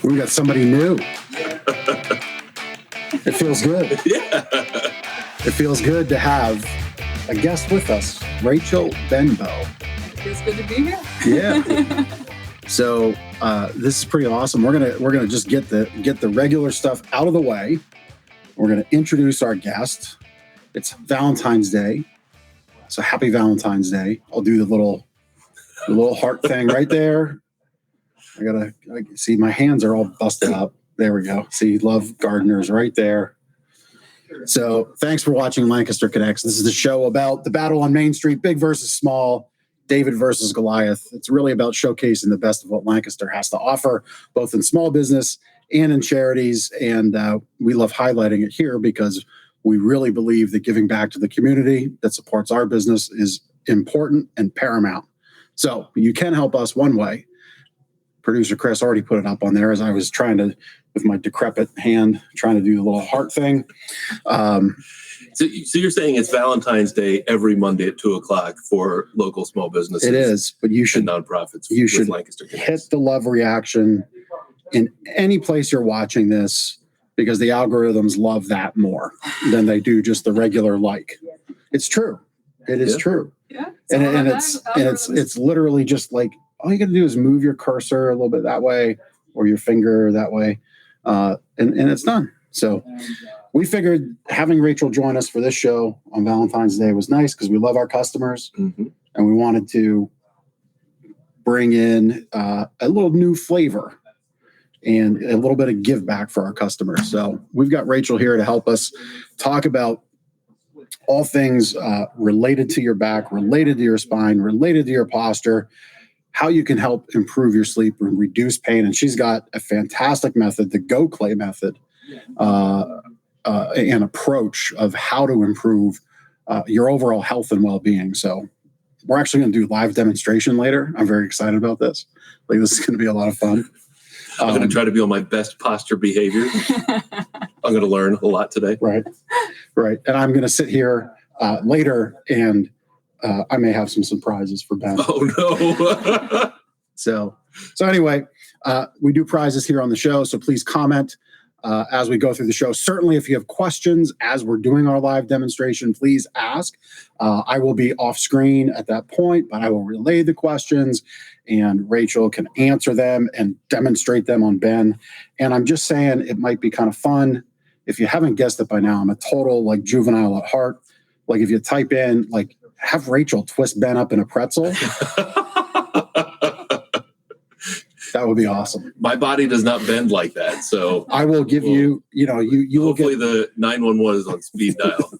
We got somebody new. It feels good. Yeah. It feels good to have a guest with us, Rachel Benbow. It feels good to be here. Yeah. So this is pretty awesome. We're gonna just get the regular stuff out of the way. We're gonna introduce our guest. It's Valentine's Day, so happy Valentine's Day. I'll do the little heart thing right there. I see my hands are all busted up. There we go. See, love gardeners right there. So thanks for watching Lancaster Connects. This is the show about the battle on Main Street, big versus small, David versus Goliath. It's really about showcasing the best of what Lancaster has to offer, both in small business and in charities. And we love highlighting it here because we really believe that giving back to the community that supports our business is important and paramount. So you can help us one way. Producer Chris already put it up on there as I was trying to, with my decrepit hand, trying to do the little heart thing. So you're saying it's Valentine's Day every Monday at 2:00 for local small businesses. It is, but you should nonprofits. You should Lancaster hit the love reaction in any place you're watching this because the algorithms love that more than they do just the regular like. It's true. It is true. Yeah. And it's literally just like all you got to do is move your cursor a little bit that way or your finger that way, and it's done. So we figured having Rachel join us for this show on Valentine's Day was nice because we love our customers, and we wanted to bring in a little new flavor and a little bit of give back for our customers. So we've got Rachel here to help us talk about all things related to your back, related to your spine, related to your posture, how you can help improve your sleep and reduce pain. And she's got a fantastic method, the Gokhale method, an approach of how to improve your overall health and well-being. So we're actually going to do live demonstration later. I'm very excited about this. Like this is going to be a lot of fun. I'm going to try to be on my best posture behavior. I'm going to learn a lot today. Right. And I'm going to sit here later and I may have some surprises for Ben. Oh, no. So anyway, we do prizes here on the show. So please comment as we go through the show. Certainly, if you have questions as we're doing our live demonstration, please ask. I will be off screen at that point, but I will relay the questions and Rachel can answer them and demonstrate them on Ben. And I'm just saying it might be kind of fun. If you haven't guessed it by now, I'm a total like juvenile at heart. Like if you type in like, have Rachel twist Ben up in a pretzel. That would be awesome. My body does not bend like that, so I will give you will hopefully the 911 is on speed dial.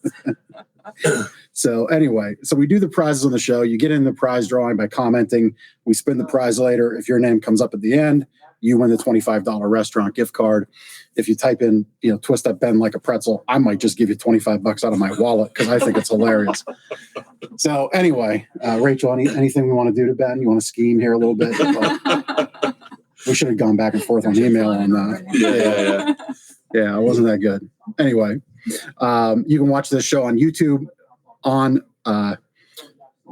So anyway, so we do the prizes on the show. You get in the prize drawing by commenting. We spin the prize later. If your name comes up at the end, you win the $25 restaurant gift card. If you type in, twist up Ben like a pretzel, I might just give you $25 out of my wallet because I think it's hilarious. So anyway, Rachel, anything we want to do to Ben? You want to scheme here a little bit? We should have gone back and forth on email on that. Yeah, it wasn't that good. Anyway, you can watch this show on YouTube, on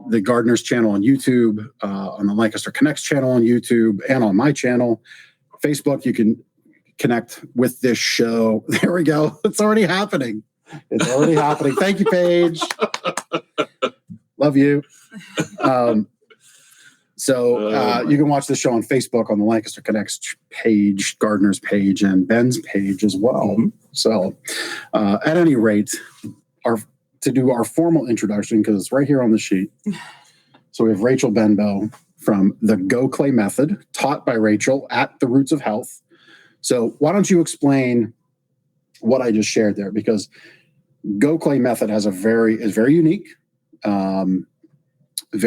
the Gardeners channel on YouTube, on the Lancaster Connects channel on YouTube, and on my channel. Facebook, you can connect with this show. There we go. It's already happening. Thank you, Paige. Love you. So you can watch the show on Facebook on the Lancaster Connects page, Gardeners page, and Ben's page as well. So at any rate, to do our formal introduction, because it's right here on the sheet. So we have Rachel Benbow from the Gokhale method, taught by Rachel at the Roots of Health. So why don't you explain what I just shared there? Because Gokhale method is very unique.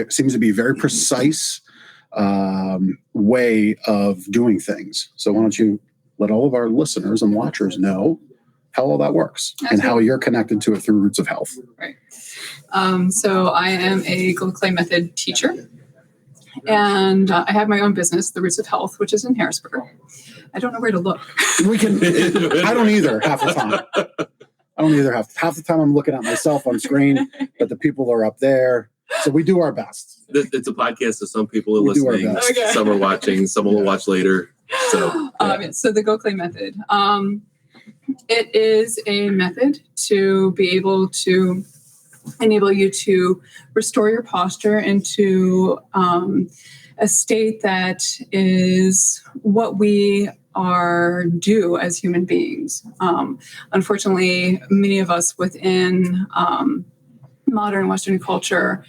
Seems to be a very precise way of doing things. So why don't you let all of our listeners and watchers know how all that works and how you're connected to it through Roots of Health. Right. So I am a Gokhale method teacher, and I have my own business, the Roots of Health, which is in Harrisburg. I don't know where to look. I don't either half the time. Half the time I'm looking at myself on screen, but the people are up there. So we do our best. It's a podcast, so some people are listening. Okay. Some are watching. Some will watch later. So, yeah. So the Gokhale method, it is a method to be able to enable you to restore your posture into a state that is what we are due as human beings. Unfortunately, many of us within modern Western culture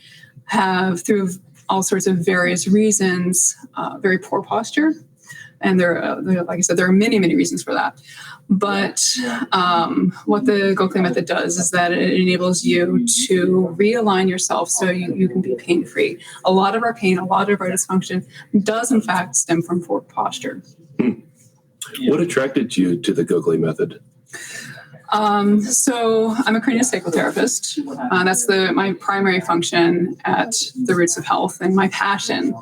have, through all sorts of various reasons, very poor posture. And like I said, there are many, many reasons for that. But what the Gokhale method does is that it enables you to realign yourself so you can be pain-free. A lot of our pain, a lot of our dysfunction does, in fact, stem from poor posture. What attracted you to the Gokhale method? So I'm a craniosacral therapist. That's my primary function at the Roots of Health and my passion.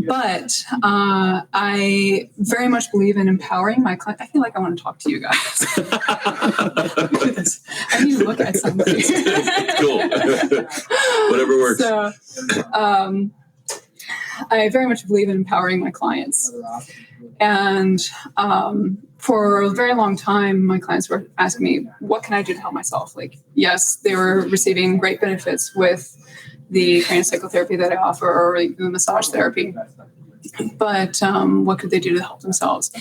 But I very much believe in empowering my clients. I feel like I want to talk to you guys. I need to look at something. It's cool. Whatever works. So I very much believe in empowering my clients. And for a very long time, my clients were asking me, what can I do to help myself? Like, yes, they were receiving great benefits with the craniosacral therapy that I offer or the massage therapy. But what could they do to help themselves?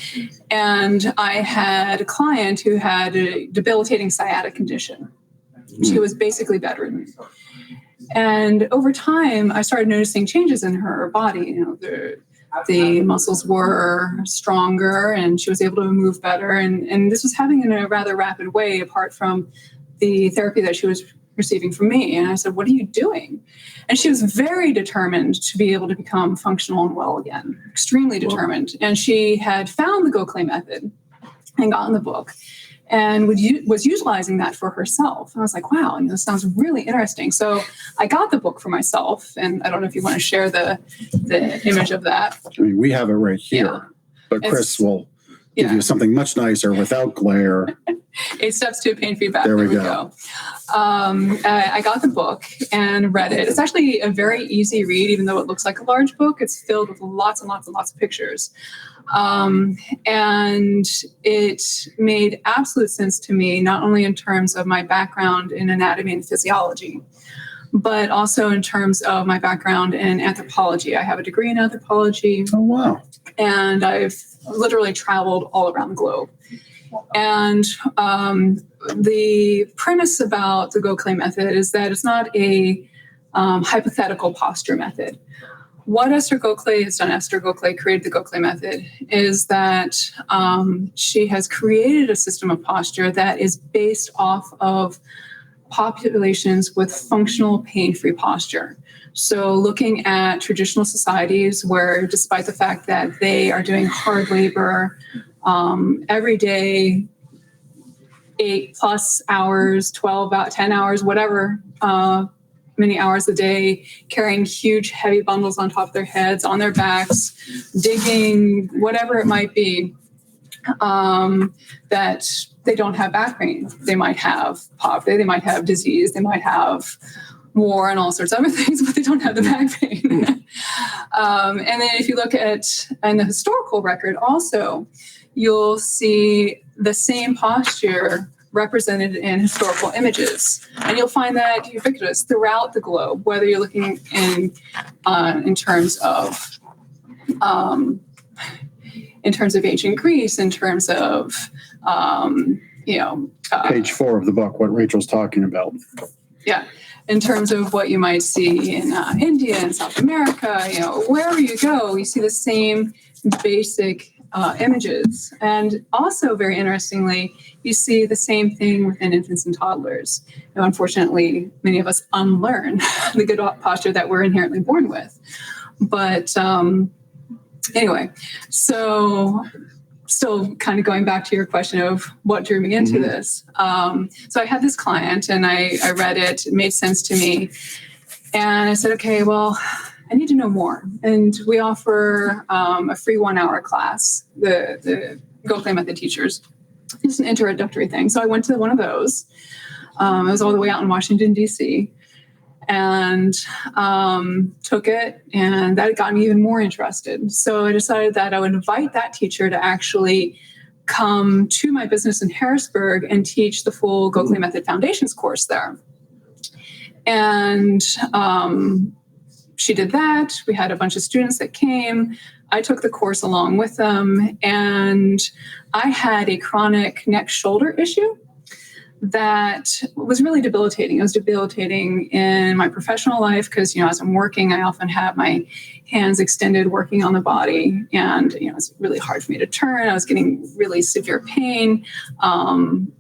And I had a client who had a debilitating sciatic condition. She was basically bedridden. And over time, I started noticing changes in her body. The muscles were stronger and she was able to move better. And this was happening in a rather rapid way, apart from the therapy that she was receiving from me. And I said, what are you doing? And she was very determined to be able to become functional and well again, extremely determined. And she had found the Gokhale method and gotten the book and was utilizing that for herself. And I was like, wow, this sounds really interesting. So I got the book for myself. And I don't know if you want to share the image of that. I mean, we have it right here, but Chris will give you something much nicer without glare. 8 Steps to a Pain-Free Back. There we go. I got the book and read it. It's actually a very easy read, even though it looks like a large book. It's filled with lots and lots and lots of pictures. And it made absolute sense to me, not only in terms of my background in anatomy and physiology, but also in terms of my background in anthropology. I have a degree in anthropology. Oh, wow. And I've literally traveled all around the globe. And the premise about the Gokhale method is that it's not a hypothetical posture method. What Esther Gokhale has done, Esther Gokhale created the Gokhale method, is that she has created a system of posture that is based off of populations with functional pain-free posture. So looking at traditional societies where, despite the fact that they are doing hard labor every day, 8+ hours, 12, 10 hours, whatever, many hours a day, carrying huge, heavy bundles on top of their heads, on their backs, digging, whatever it might be, that they don't have back pain. They might have poverty, they might have disease, they might have war and all sorts of other things, but they don't have the back pain. And then if you look at in the historical record also, you'll see the same posture represented in historical images. And you'll find that ubiquitous throughout the globe, whether you're looking in terms of ancient Greece, in terms of page 4 of the book, what Rachel's talking about. Yeah. In terms of what you might see in India and South America, wherever you go, you see the same basic images. And also, very interestingly, you see the same thing within infants and toddlers. Unfortunately, many of us unlearn the good posture that we're inherently born with. But anyway, so still kind of going back to your question of what drew me into this. So I had this client and I read it. It made sense to me. And I said, okay, well, I need to know more. And we offer a free 1-hour class, the Gokhale method teachers. It's an introductory thing. So I went to one of those. I was all the way out in Washington, D.C. and took it, and that got me even more interested. So I decided that I would invite that teacher to actually come to my business in Harrisburg and teach the full Gokhale Method Foundations course there. And she did that. We had a bunch of students that came. I took the course along with them, and I had a chronic neck shoulder issue that was really debilitating. It was debilitating in my professional life because, as I'm working, I often have my hands extended working on the body, and, it's really hard for me to turn. I was getting really severe pain.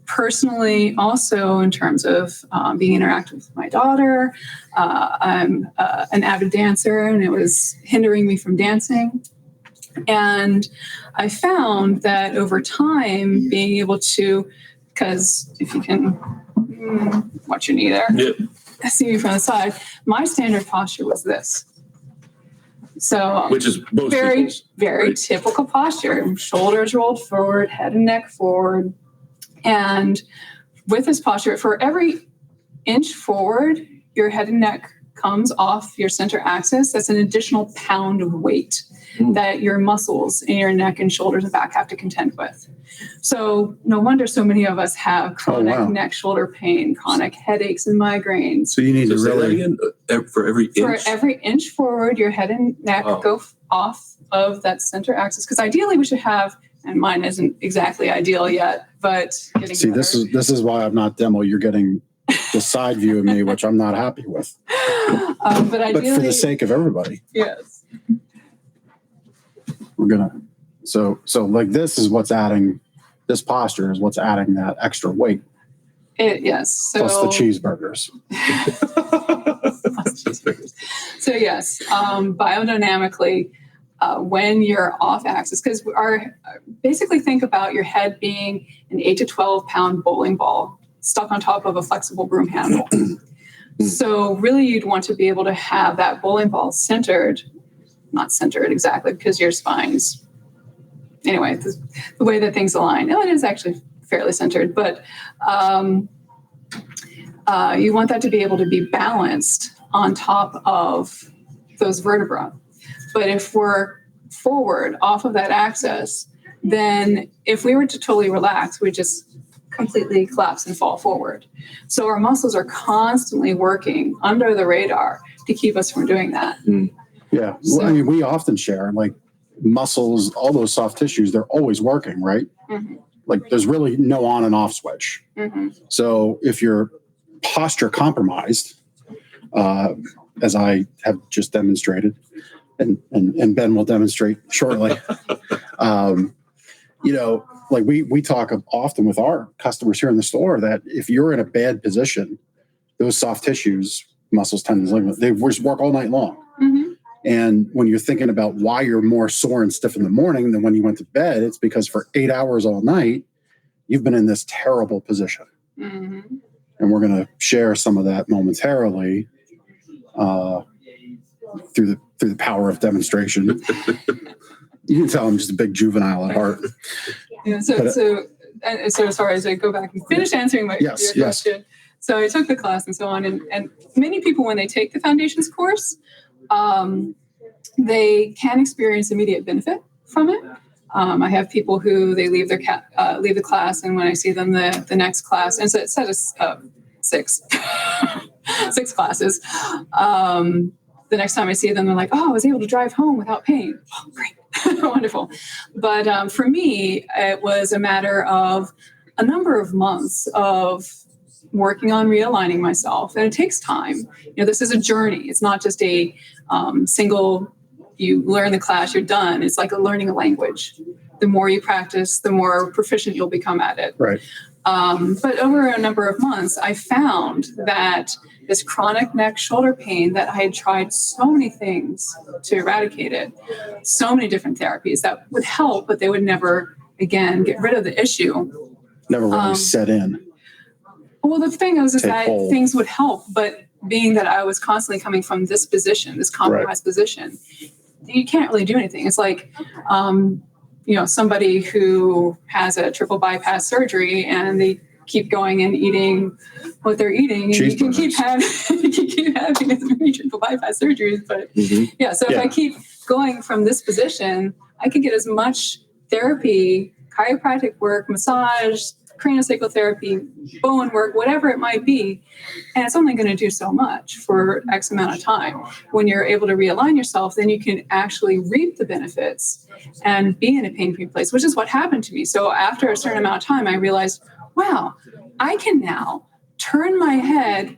Personally, also in terms of being interactive with my daughter, I'm an avid dancer, and it was hindering me from dancing. And I found that over time, being able to, because if you can watch your knee there, Yep. see me from the side, my standard posture was this. So, Which is most very, people's, very right? typical posture. Shoulders rolled forward, head and neck forward. And with this posture, for every inch forward, your head and neck comes off your center axis. That's an additional pound of weight that your muscles in your neck and shoulders and back have to contend with. So no wonder so many of us have chronic neck, shoulder pain, chronic headaches and migraines. So you need to Say that really, again, for every inch. For every inch forward, your head and neck go off of that center axis. Because ideally we should have, and mine isn't exactly ideal yet, but getting see, better. this is why I'm not demo. You're getting the side view of me, which I'm not happy with. But ideally, But for the sake of everybody, yes. we're gonna. So like this is what's adding. This posture is what's adding that extra weight. Yes. So, Plus the cheeseburgers. So yes, biodynamically, when you're off axis, because basically think about your head being an 8 to 12 pound bowling ball stuck on top of a flexible broom handle. So really you'd want to be able to have that bowling ball centered, not centered exactly because your spine's, anyway, the way that things align. No, it is actually fairly centered, but you want that to be able to be balanced on top of those vertebrae. But if we're forward off of that axis, then if we were to totally relax, we just completely collapse and fall forward. So our muscles are constantly working under the radar to keep us from doing that. Yeah. So, Well, I mean, we often share like muscles, all those soft tissues, they're always working, right? Like there's really no on and off switch. So if you're posture compromised, as I have just demonstrated, and Ben will demonstrate shortly, like we talk often with our customers here in the store that if you're in a bad position, those soft tissues, muscles, tendons, ligaments, they just work all night long. And when you're thinking about why you're more sore and stiff in the morning than when you went to bed, it's because for 8 hours all night, you've been in this terrible position. And we're going to share some of that momentarily through the power of demonstration. You can tell I'm just a big juvenile at heart. Yeah, so sorry, as I go back and finish answering your question. So I took the class and so on, and many people, when they take the foundations course, they can experience immediate benefit from it. I have people who they leave the class, and when I see them the next class, and so it's set as six classes. The next time I see them, they're like, "Oh, I was able to drive home without pain." Oh, great. Wonderful. But for me, it was a matter of a number of months of working on realigning myself. And it takes time. This is a journey. It's not just a single, you learn the class, you're done. It's like learning a language. The more you practice, the more proficient you'll become at it. Right. But over a number of months, I found that this chronic neck shoulder pain that I had tried so many things to eradicate it, so many different therapies that would help, but they would never, again, get rid of the issue. Never really set in. Well, the thing is that things would help, but being that I was constantly coming from this position, this compromised position, you can't really do anything. It's like, somebody who has a triple bypass surgery and they keep going and eating what they're eating, and you can keep having as many triple bypass surgeries. But if I keep going from this position, I can get as much therapy, chiropractic work, massage, craniosacral therapy, Bowen work, whatever it might be, and it's only going to do so much for X amount of time. When you're able to realign yourself, then you can actually reap the benefits and be in a pain-free place, which is what happened to me. So after a certain amount of time, I realized, wow, I can now turn my head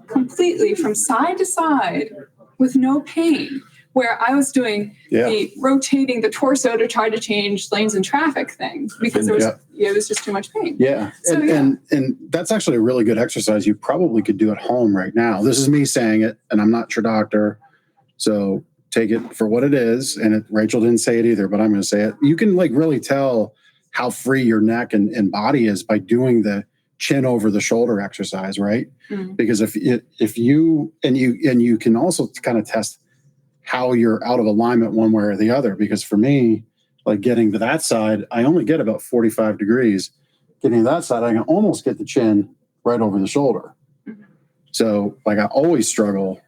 completely from side to side with no pain, where I was doing the rotating the torso to try to change lanes in traffic thing because there was it was just too much pain. Yeah. So, and that's actually a really good exercise you probably could do at home right now. This is me saying it, and I'm not your doctor, so take it for what it is. And Rachel didn't say it either, but I'm going to say it. You can like really tell how free your neck and body is by doing the chin over the shoulder exercise, right? Mm-hmm. Because if you can also kind of test how you're out of alignment one way or the other. Because for me, like getting to that side, I only get about 45 degrees. Getting to that side, I can almost get the chin right over the shoulder. So like I always struggle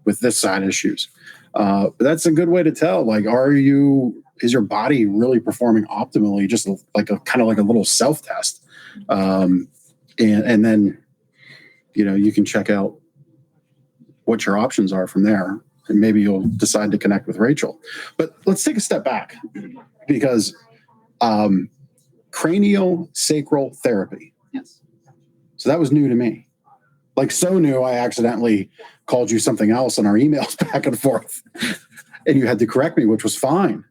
with this side issues. But that's a good way to tell, like, is your body really performing optimally? Just like a kind of like a little self-test. And then, you can check out what your options are from there. And maybe you'll decide to connect with Rachel. But let's take a step back, because craniosacral therapy. Yes. So that was new to me. Like so new, I accidentally called you something else in our emails back and forth. And you had to correct me, which was fine.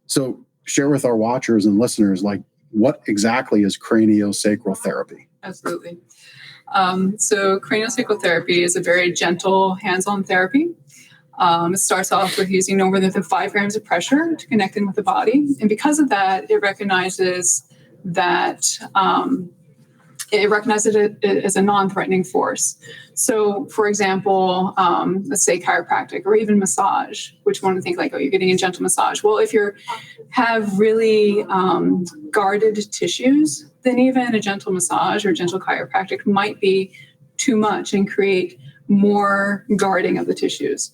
So share with our watchers and listeners, like, what exactly is craniosacral therapy? Absolutely. So craniosacral therapy is a very gentle hands-on therapy. It starts off with using no more than 5 grams of pressure to connect in with the body. And because of that, it recognizes it as a non-threatening force. So, for example, let's say chiropractic or even massage, which one would think like, oh, you're getting a gentle massage. Well, if you have really guarded tissues, then even a gentle massage or gentle chiropractic might be too much and create more guarding of the tissues.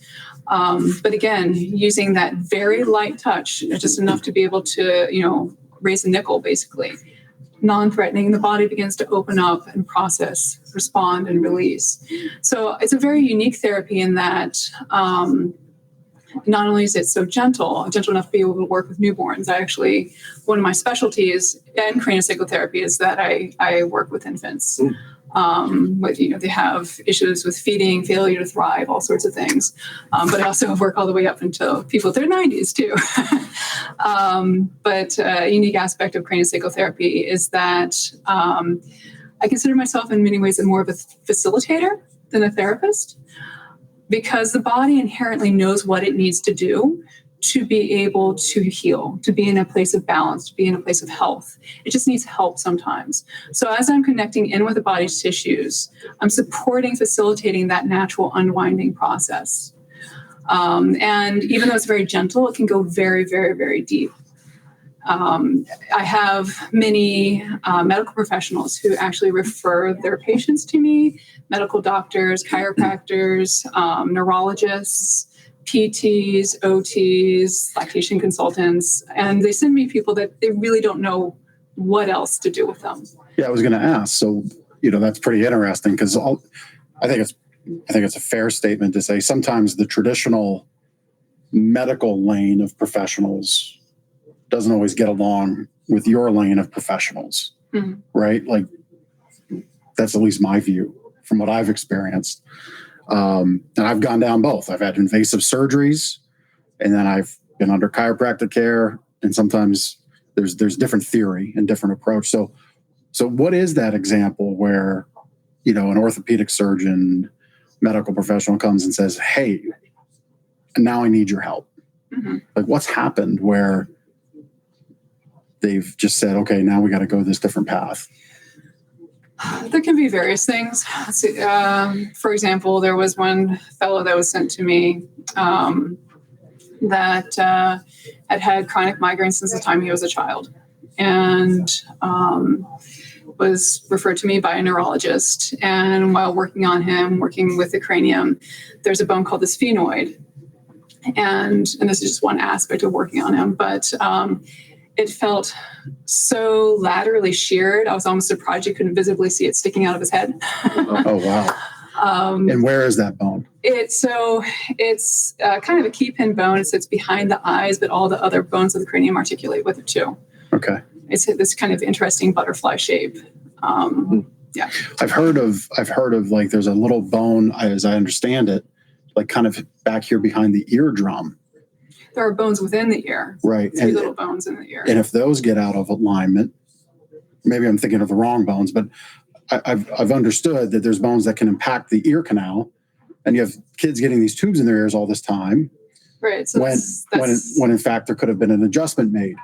But again, using that very light touch, just enough to be able to, raise a nickel, basically. Non-threatening, the body begins to open up and process, respond, and release. So it's a very unique therapy in that not only is it so gentle enough to be able to work with newborns. One of my specialties in craniosacral therapy is that I work with infants. They have issues with feeding, failure to thrive, all sorts of things. But I also work all the way up until people in their 90s too. But a unique aspect of craniosacral therapy is that I consider myself in many ways more of a facilitator than a therapist, because the body inherently knows what it needs to do to be able to heal, to be in a place of balance, to be in a place of health. It just needs help sometimes. So as I'm connecting in with the body's tissues, I'm facilitating that natural unwinding process. And even though it's very gentle, it can go very, very, very deep. I have many medical professionals who actually refer their patients to me, medical doctors, chiropractors, neurologists, PTs, OTs, lactation consultants, and they send me people that they really don't know what else to do with them. Yeah, I was going to ask. So, that's pretty interesting, because I think it's a fair statement to say sometimes the traditional medical lane of professionals doesn't always get along with your lane of professionals, right? Like, that's at least my view from what I've experienced. And I've gone down both. I've had invasive surgeries, and then I've been under chiropractic care. And sometimes there's different theory and different approach. So what is that example where, an orthopedic surgeon, medical professional comes and says, hey, now I need your help? Mm-hmm. Like, what's happened where they've just said, okay, now we got to go this different path? There can be various things. For example, there was one fellow that was sent to me that had chronic migraines since the time he was a child. and was referred to me by a neurologist. And while working on him, working with the cranium, there's a bone called the sphenoid. And this is just one aspect of working on him, but it felt so laterally sheared. I was almost surprised you couldn't visibly see it sticking out of his head. Oh, wow. And where is that bone? It's kind of a key pin bone. It sits behind the eyes, but all the other bones of the cranium articulate with it too. Okay. It's this kind of interesting butterfly shape. Yeah. I've heard of like there's a little bone, as I understand it, like kind of back here behind the eardrum. There are bones within the ear. Right. Three little bones in the ear. And if those get out of alignment, maybe I'm thinking of the wrong bones, but I've understood that there's bones that can impact the ear canal, and you have kids getting these tubes in their ears all this time. Right. So when in fact there could have been an adjustment made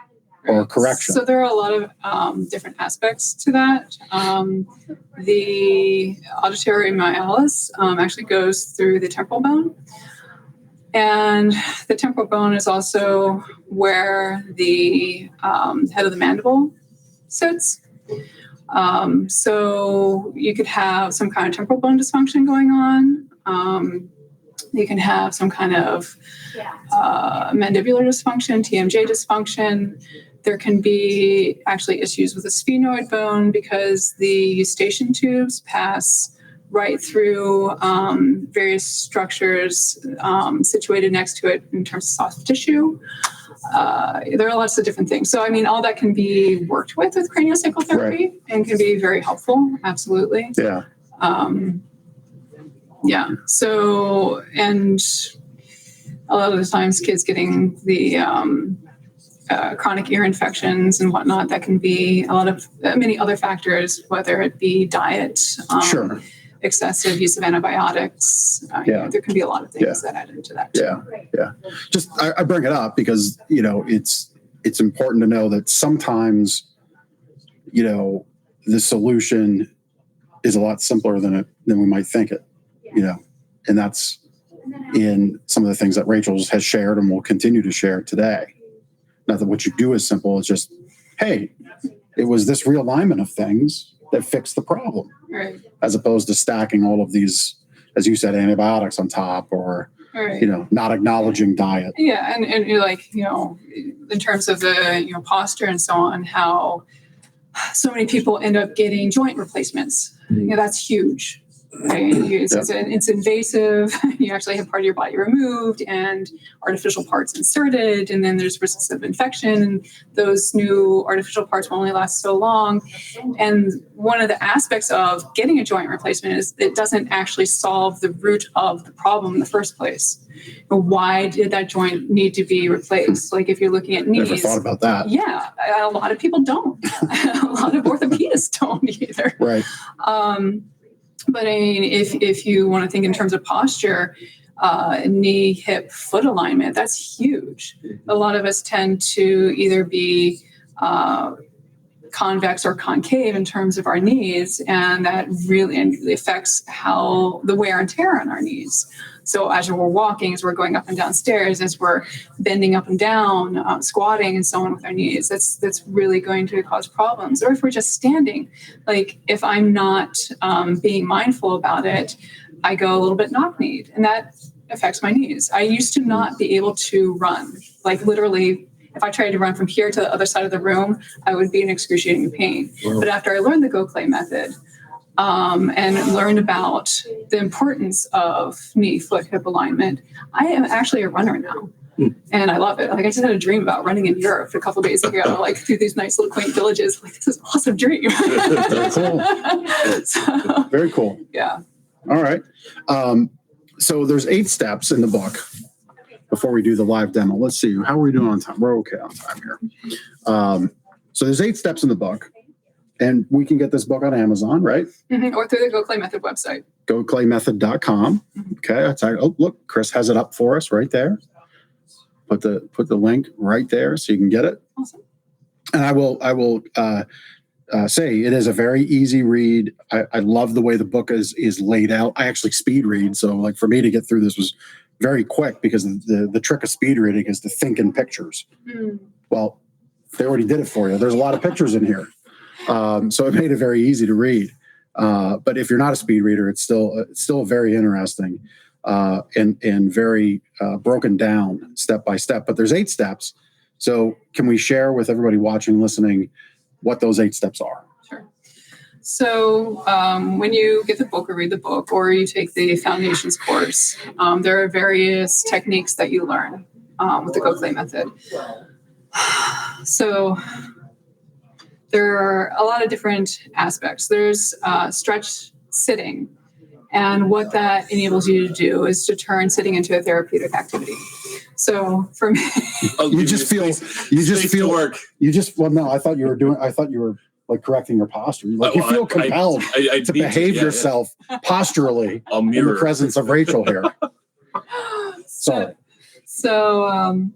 or a correction. So there are a lot of different aspects to that. The auditory malleus actually goes through the temporal bone. And the temporal bone is also where the head of the mandible sits. So you could have some kind of temporal bone dysfunction going on. You can have some kind of mandibular dysfunction, TMJ dysfunction. There can be actually issues with the sphenoid bone because the eustachian tubes pass right through various structures situated next to it in terms of soft tissue. There are lots of different things. So, I mean, all that can be worked with craniosacral therapy and can be very helpful. Absolutely. Yeah. Yeah. So, and a lot of the times kids getting the chronic ear infections and whatnot, that can be a lot of many other factors, whether it be diet, Sure. excessive use of antibiotics. You know, there can be a lot of things that add into that too. Yeah. Just I bring it up because it's important to know that sometimes the solution is a lot simpler than we might think it. And that's in some of the things that Rachel has shared and will continue to share today. Not that what you do is simple. It's just, hey, it was this realignment of things that fixed the problem. Right. As opposed to stacking all of these, as you said, antibiotics on top or, not acknowledging diet. Yeah. And you're like, in terms of the, posture and so on, how so many people end up getting joint replacements. That's huge. Right? It's invasive. You actually have part of your body removed and artificial parts inserted, and then there's risks of infection. And those new artificial parts will only last so long. And one of the aspects of getting a joint replacement is it doesn't actually solve the root of the problem in the first place. Why did that joint need to be replaced? Like if you're looking at knees. Never thought about that. Yeah, a lot of people don't. A lot of orthopedists don't either. Right. But I mean, if you want to think in terms of posture, knee, hip, foot alignment, that's huge. A lot of us tend to either be convex or concave in terms of our knees, and that really affects how the wear and tear on our knees. So as we're walking, as we're going up and down stairs, as we're bending up and down, squatting and so on with our knees, that's really going to cause problems. Or if we're just standing, like if I'm not being mindful about it, I go a little bit knock-kneed, and that affects my knees. I used to not be able to run, like literally. If I tried to run from here to the other side of the room, I would be in excruciating pain. Wow. But after I learned the Gokhale method and learned about the importance of knee, foot, hip alignment, I am actually a runner now. And I love it. Like I just had a dream about running in Europe a couple of days ago, like through these nice little quaint villages. Like this is an awesome dream. Very cool. So, very cool. Yeah. All right. So there's 8 steps in the book. Before we do the live demo, let's see, how are we doing on time? We're okay on time here. So there's 8 steps in the book, and we can get this book on Amazon, right? Mm-hmm. Or through the Gokhale Method website. GoKhaleMethod.com. Okay. Oh, look, Chris has it up for us right there. Put the link right there so you can get it. Awesome. And I will say it is a very easy read. I love the way the book is laid out. I actually speed read, so like for me to get through this was very quick because the trick of speed reading is to think in pictures. Well, They already did it for you. There's a lot of pictures in here. So it made it very easy to read. But if you're not a speed reader, it's still very interesting and very broken down step by step. But there's 8 steps. So can we share with everybody watching, listening, what those 8 steps are? Sure. So when you get the book or read the book, or you take the foundations course, there are various techniques that you learn with the Gokhale method. So there are a lot of different aspects. There's stretch sitting. And what that enables you to do is to turn sitting into a therapeutic activity. So for me, Well, no, I thought you were like correcting your posture. Like you feel compelled to behave yourself posturally in the presence of Rachel here. Sorry. So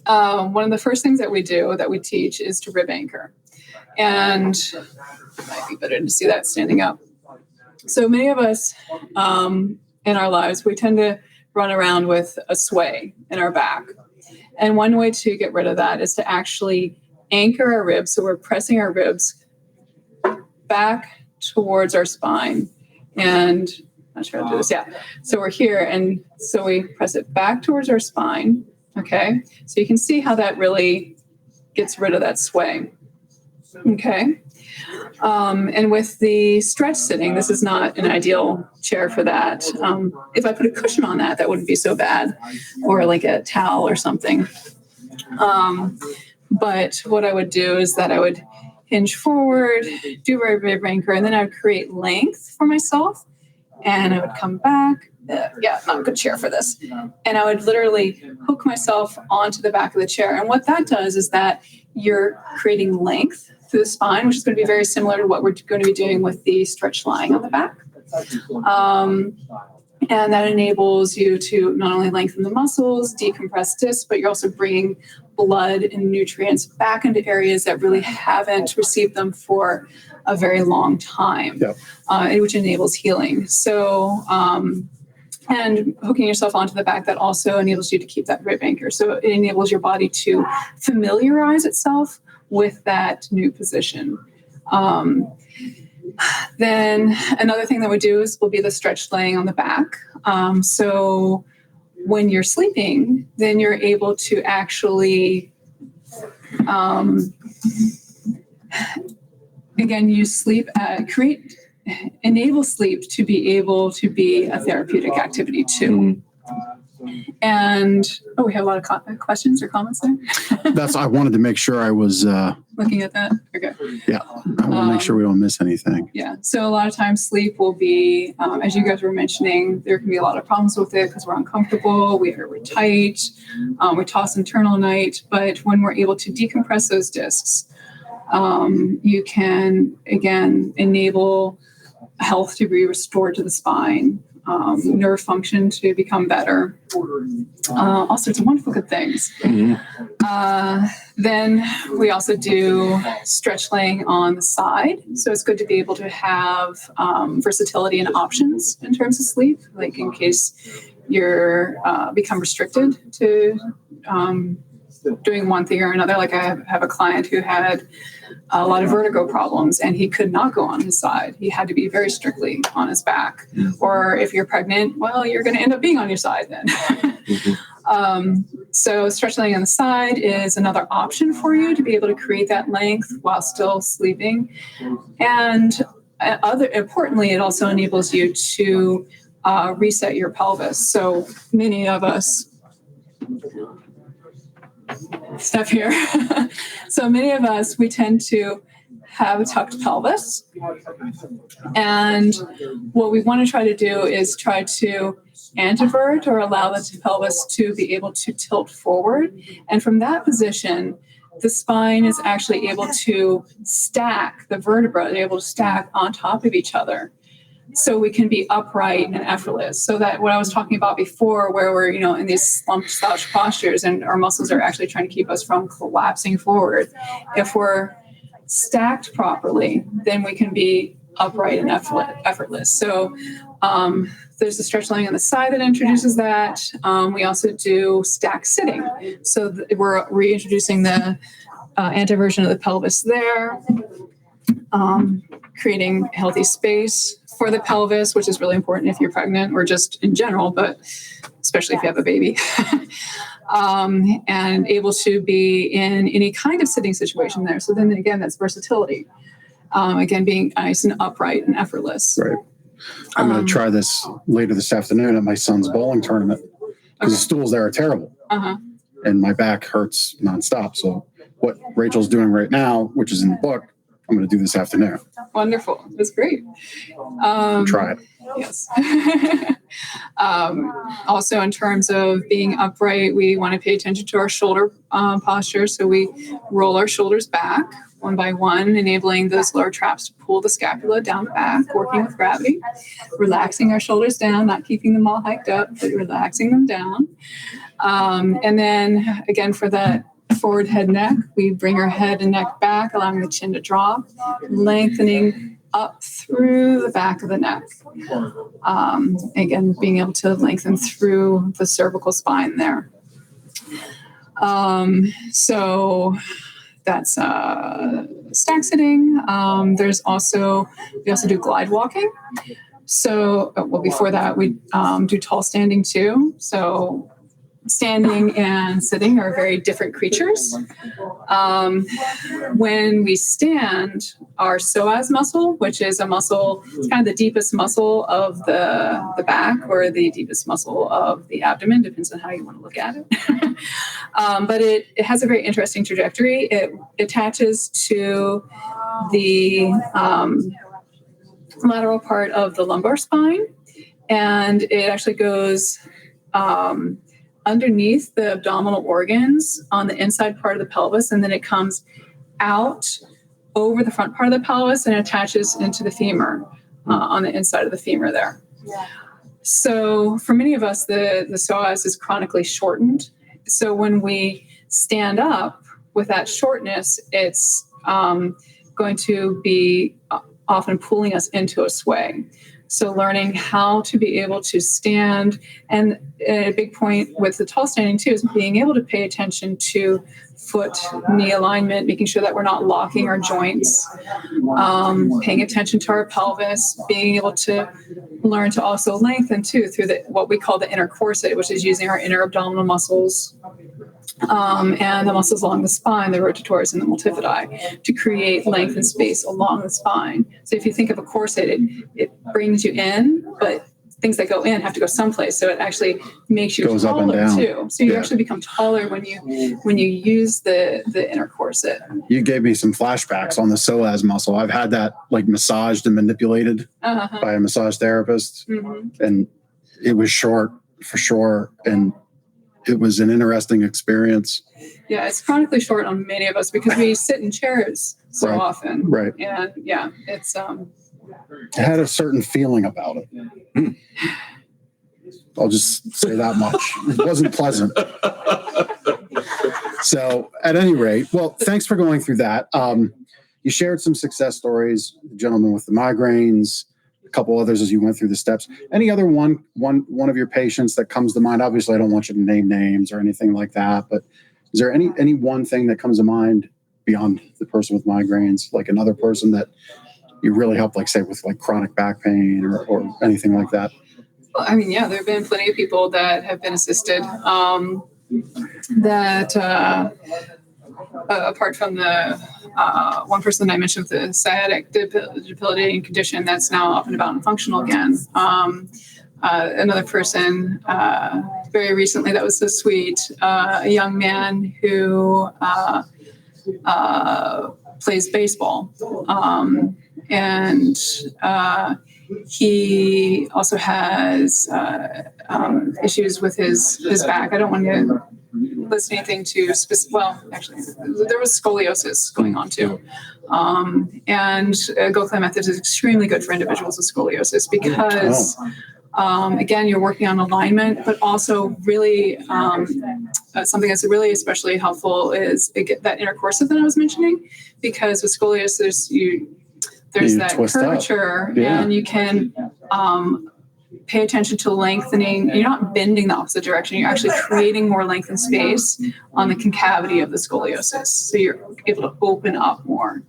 one of the first things that we teach is to rib anchor. And it might be better to see that standing up. So many of us in our lives, we tend to run around with a sway in our back. And one way to get rid of that is to actually anchor our ribs. So we're pressing our ribs back towards our spine. And I'm not sure how to do this. Yeah. So we're here. And so we press it back towards our spine. Okay. So you can see how that really gets rid of that sway. Okay. And with the stretch sitting, this is not an ideal chair for that. If I put a cushion on that, that wouldn't be so bad, or like a towel or something. But what I would do is that I would hinge forward, do a rib anchor, and then I would create length for myself. And I would come back. Not a good chair for this. And I would literally hook myself onto the back of the chair. And what that does is that you're creating length through the spine, which is going to be very similar to what we're going to be doing with the stretch lying on the back. And that enables you to not only lengthen the muscles, decompress discs, but you're also bringing blood and nutrients back into areas that really haven't received them for a very long time, which enables healing. So, and hooking yourself onto the back, that also enables you to keep that rib anchor. So it enables your body to familiarize itself with that new position. Then another thing that we do will be the stretch laying on the back. So when you're sleeping, then you're able to actually, again, use sleep, enable sleep to be able to be a therapeutic activity too. And we have a lot of questions or comments there. I wanted to make sure I was looking at that. Okay. Yeah, I want to make sure we don't miss anything. Yeah. So a lot of times sleep will be, as you guys were mentioning, there can be a lot of problems with it because we're uncomfortable, we're tight, we toss and turn all night. But when we're able to decompress those discs, you can again enable health to be restored to the spine. Nerve function to become better, all sorts of wonderful good things. Then we also do stretch laying on the side. So it's good to be able to have versatility and options in terms of sleep, like in case you're become restricted to doing one thing or another. Like I have a client who had a lot of vertigo problems and he could not go on his side. He had to be very strictly on his back. Or if you're pregnant, well, you're going to end up being on your side then. So stretch laying on the side is another option for you to be able to create that length while still sleeping. And importantly, it also enables you to reset your pelvis. So many of us, stuff here. So many of us, we tend to have a tucked pelvis. And what we want to try to do is try to antevert or allow the pelvis to be able to tilt forward. And from that position, the spine is actually able to stack the vertebrae, they're able to stack on top of each other. So we can be upright and effortless. So that what I was talking about before, where we're, in these slumped slouch postures and our muscles are actually trying to keep us from collapsing forward. If we're stacked properly, then we can be upright and effortless. So there's the stretch laying on the side that introduces that. We also do stack sitting. So we're reintroducing the anteversion of the pelvis there, creating healthy space for the pelvis, which is really important if you're pregnant or just in general, but especially if you have a baby. And able to be in any kind of sitting situation there. So then again, that's versatility. Again, being nice and upright and effortless. Right. I'm going to try this later this afternoon at my son's bowling tournament because the stools there are terrible. And my back hurts nonstop. So what Rachel's doing right now, which is in the book, I'm going to do this afternoon. Wonderful. That's great. Try it. Yes. Also, in terms of being upright, we want to pay attention to our shoulder posture. So we roll our shoulders back one by one, enabling those lower traps to pull the scapula down back, working with gravity, relaxing our shoulders down, not keeping them all hiked up, but relaxing them down. And then again, for that forward head neck, we bring our head and neck back, allowing the chin to drop, lengthening up through the back of the neck. Again, being able to lengthen through the cervical spine there. So that's stack sitting. We also do glide walking. So, before that, we do tall standing too. So standing and sitting are very different creatures. When we stand, our psoas muscle, which is a muscle, it's kind of the deepest muscle of the back or the deepest muscle of the abdomen, depends on how you want to look at it. But it has a very interesting trajectory. It attaches to the lateral part of the lumbar spine, and it actually goes underneath the abdominal organs on the inside part of the pelvis, and then it comes out over the front part of the pelvis and attaches into the femur on the inside of the femur there. Yeah. So for many of us, the psoas is chronically shortened. So when we stand up with that shortness, it's going to be often pulling us into a sway. So learning how to be able to stand, and a big point with the tall standing too is being able to pay attention to foot, knee alignment, making sure that we're not locking our joints, paying attention to our pelvis, being able to learn to also lengthen too through what we call the inner corset, which is using our inner abdominal muscles and the muscles along the spine, the rotators and the multifidi, to create length and space along the spine. So if you think of a corset, it brings you in, but things that go in have to go someplace. So it actually makes you goes taller up and down too. So you actually become taller when you use the inner corset. You gave me some flashbacks on the psoas muscle. I've had that like massaged and manipulated by a massage therapist, and it was short for sure. And it was an interesting experience. Yeah, it's chronically short on many of us because we sit in chairs so often. Right. And yeah, it's it had a certain feeling about it. I'll just say that much. It wasn't pleasant. So at any rate, well, thanks for going through that. You shared some success stories, the gentleman with the migraines, a couple others as you went through the steps. Any other one of your patients that comes to mind? Obviously, I don't want you to name names or anything like that, but is there any one thing that comes to mind beyond the person with migraines, like another person that you really helped, like say with like chronic back pain or anything like that? Well, I mean, yeah, there have been plenty of people that have been assisted apart from the one person that I mentioned with the sciatic debilitating condition that's now up and about and functional again. Another person very recently that was so sweet, a young man who plays baseball. And he also has issues with his back. I don't want to list anything too specific. Well, actually, there was scoliosis going on too. And Gokhale method is extremely good for individuals with scoliosis because, again, you're working on alignment, but also really something that's really especially helpful is that inner corset that I was mentioning, because with scoliosis, there's that curvature, and you can pay attention to lengthening. You're not bending the opposite direction. You're actually creating more length and space on the concavity of the scoliosis. So you're able to open up more.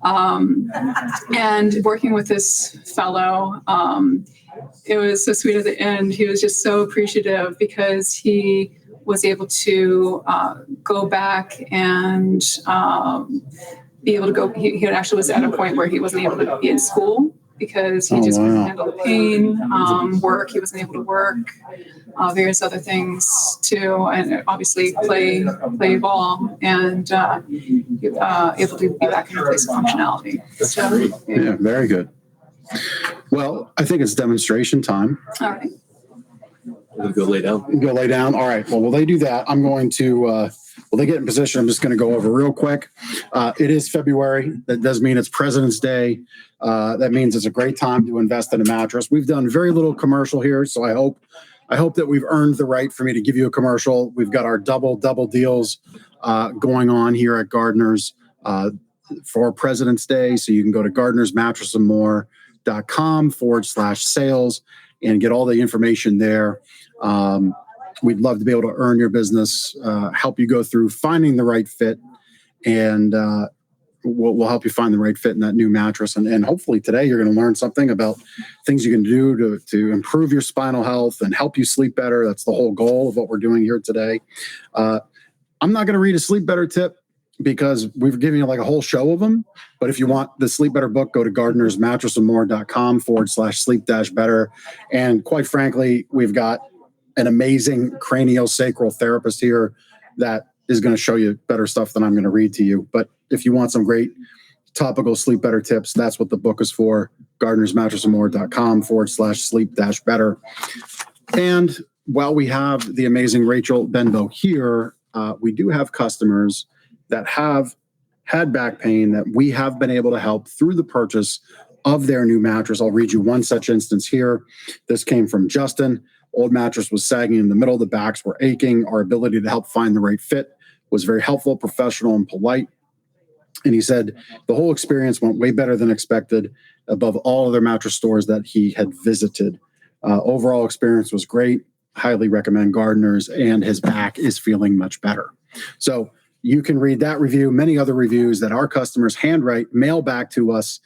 And working with this fellow, it was so sweet at the end. He was just so appreciative because he was able to go back and be able to go. He actually was at a point where he wasn't able to be in school because he just couldn't handle the pain. Work, he wasn't able to work. Various other things too, and obviously play ball, and able to be back in a place of functionality. So, yeah, very good. Well, I think it's demonstration time. All right. We'll go lay down. Go lay down. All right. Well, while they do that, I'm going to, while they get in position, I'm just going to go over real quick. It is February. That does mean it's President's Day. That means it's a great time to invest in a mattress. We've done very little commercial here, so I hope that we've earned the right for me to give you a commercial. We've got our double deals going on here at Gardner's for President's Day. So you can go to gardnersmattressandmore.com/sales and get all the information there. We'd love to be able to earn your business, help you go through finding the right fit, and we'll help you find the right fit in that new mattress. And hopefully today you're going to learn something about things you can do to improve your spinal health and help you sleep better. That's the whole goal of what we're doing here today. I'm not going to read a sleep better tip because we've given you like a whole show of them. But if you want the Sleep Better book, go to gardnersmattressandmore.com/sleep-better. And quite frankly, we've got an amazing craniosacral therapist here that is going to show you better stuff than I'm going to read to you. But if you want some great topical sleep better tips, that's what the book is for. gardnersmattressandmore.com/sleep-better. And while we have the amazing Rachel Benbow here, we do have customers that have had back pain that we have been able to help through the purchase of their new mattress. I'll read you one such instance here. This came from Justin. Old mattress was sagging in the middle. The backs were aching. Our ability to help find the right fit was very helpful, professional, and polite. And he said the whole experience went way better than expected above all other mattress stores that he had visited. Overall experience was great. Highly recommend Gardner's, and his back is feeling much better. So you can read that review, many other reviews that our customers handwrite, mail back to us.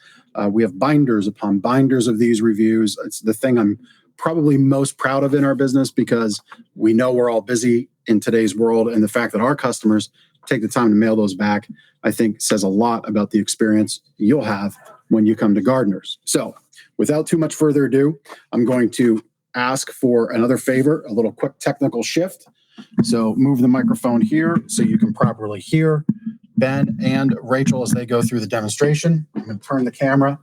We have binders upon binders of these reviews. It's the thing I'm probably most proud of in our business because we know we're all busy in today's world. And the fact that our customers take the time to mail those back, I think says a lot about the experience you'll have when you come to Gardner's. So without too much further ado, I'm going to ask for another favor, a little quick technical shift. So move the microphone here so you can properly hear Ben and Rachel as they go through the demonstration. I'm going to turn the camera.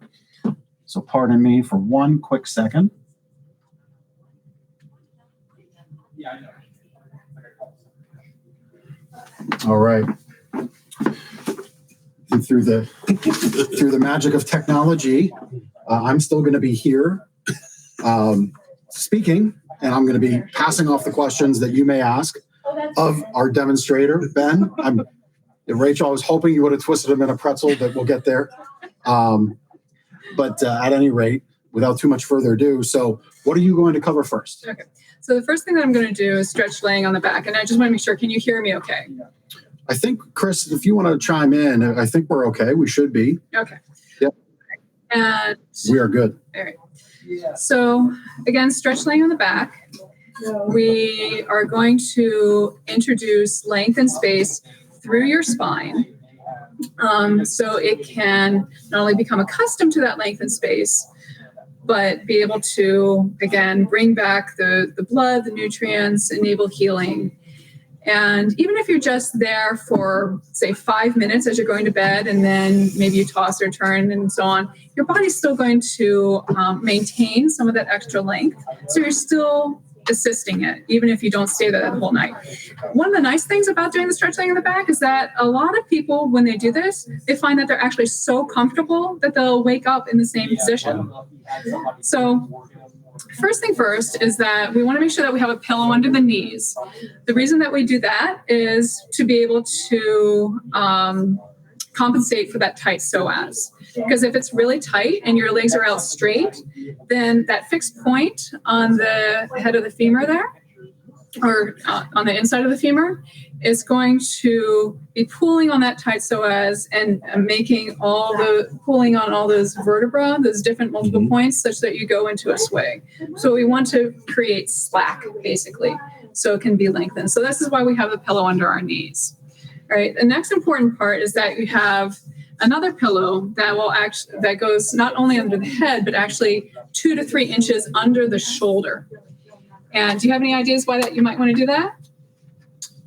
So pardon me for one quick second. All right. And through the magic of technology, I'm still going to be here speaking, and I'm going to be passing off the questions that you may ask of our demonstrator, Ben. Rachel, I was hoping you would have twisted him in a pretzel, but we'll get there. But at any rate, without too much further ado, so what are you going to cover first? Okay. So the first thing that I'm going to do is stretch laying on the back. And I just want to make sure, can you hear me okay? I think, Chris, if you want to chime in, I think we're okay. We should be. Okay. Yep. And we are good. All right. So again, stretch laying on the back. We are going to introduce length and space through your spine. So it can not only become accustomed to that length and space, but be able to, again, bring back the blood, the nutrients, enable healing. And even if you're just there for, say, 5 minutes as you're going to bed, and then maybe you toss or turn and so on, your body's still going to maintain some of that extra length. So you're still assisting it, even if you don't stay there the whole night. One of the nice things about doing the stretch laying in the back is that a lot of people, when they do this, they find that they're actually so comfortable that they'll wake up in the same position. So first thing first is that we want to make sure that we have a pillow under the knees. The reason that we do that is to be able to compensate for that tight psoas. Because if it's really tight and your legs are out straight, then that fixed point on the head of the femur there, or on the inside of the femur, is going to be pulling on that tight psoas and making pulling on all those vertebrae, those different multiple points, such that you go into a sway. So we want to create slack, basically, so it can be lengthened. So this is why we have the pillow under our knees. All right. The next important part is that you have another pillow that goes not only under the head, but actually 2 to 3 inches under the shoulder. And do you have any ideas why that you might want to do that?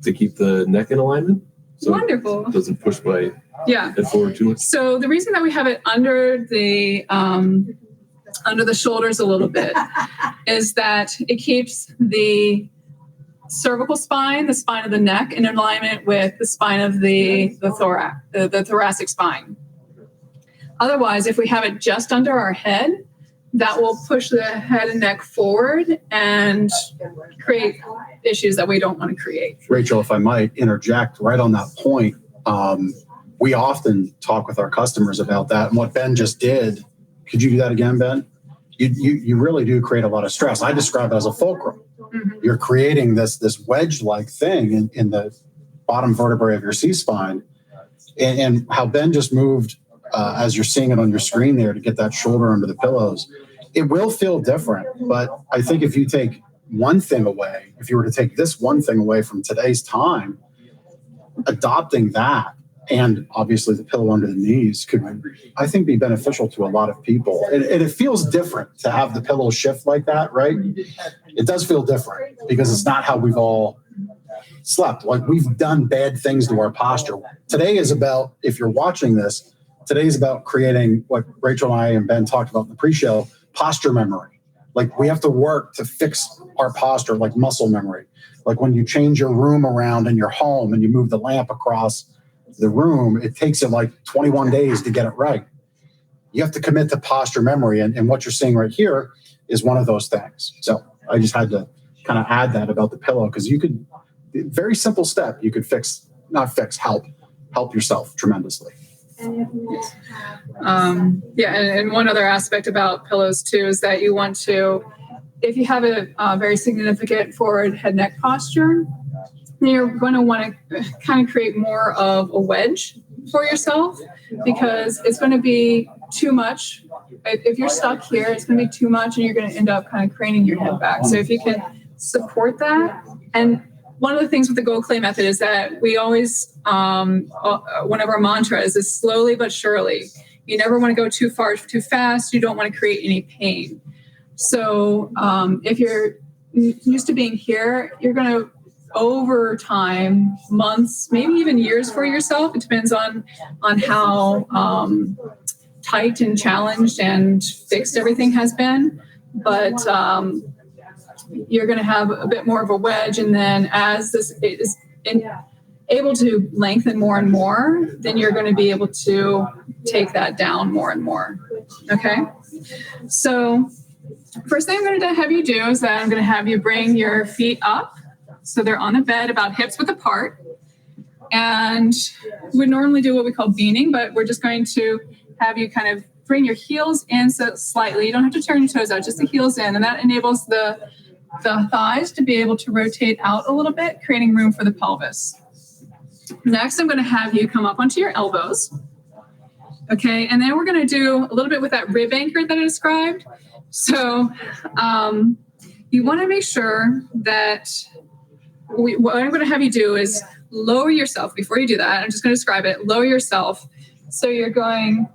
To keep the neck in alignment. So Wonderful. It doesn't push my head forward too much. So the reason that we have it under the shoulders a little bit is that it keeps the cervical spine, the spine of the neck, in alignment with the spine of the thorax, the thoracic spine. Otherwise, if we have it just under our head, that will push the head and neck forward and create issues that we don't want to create. Rachel, if I might interject right on that point, we often talk with our customers about that. And what Ben just did, could you do that again, Ben? You really do create a lot of stress. I describe it as a fulcrum. Mm-hmm. You're creating this wedge-like thing in the bottom vertebrae of your C-spine. And how Ben just moved, as you're seeing it on your screen there, to get that shoulder under the pillows, it will feel different. But I think if you take one thing away, if you were to take this one thing away from today's time, adopting that, and obviously the pillow under the knees, could, I think, be beneficial to a lot of people. And it feels different to have the pillow shift like that, right? It does feel different because it's not how we've all slept. Like, we've done bad things to our posture. Today is about, if you're watching this, today is about creating what Rachel and I and Ben talked about in the pre-show, posture memory. Like, we have to work to fix our posture, like muscle memory. Like when you change your room around in your home and you move the lamp across the room, it takes it like 21 days to get it right. You have to commit to posture memory. And what you're seeing right here is one of those things. So I just had to kind of add that about the pillow, because you could, very simple step, you could help yourself tremendously. And one other aspect about pillows too is that you want to, if you have a very significant forward head neck posture, then you're going to want to kind of create more of a wedge for yourself, because it's going to be too much. If you're stuck here, it's going to be too much and you're going to end up kind of craning your head back. So if you can support that. And one of the things with the Gokhale method is that we always, one of our mantras is slowly but surely. You never want to go too far, too fast. You don't want to create any pain. So if you're used to being here, you're going to, over time, months, maybe even years for yourself. It depends on how tight and challenged and fixed everything has been. But you're going to have a bit more of a wedge. And then as this is able to lengthen more and more, then you're going to be able to take that down more and more. Okay. So first thing I'm going to have you do is that I'm going to have you bring your feet up. So they're on the bed about hips width apart. And we normally do what we call beaning, but we're just going to have you kind of bring your heels in so slightly. You don't have to turn your toes out, just the heels in. And that enables the thighs to be able to rotate out a little bit, creating room for the pelvis. Next, I'm going to have you come up onto your elbows. Okay, and then we're going to do a little bit with that rib anchor that I described. So you want to make sure that what I'm going to have you do is lower yourself. Before you do that, I'm just going to describe it. Lower yourself. So you're going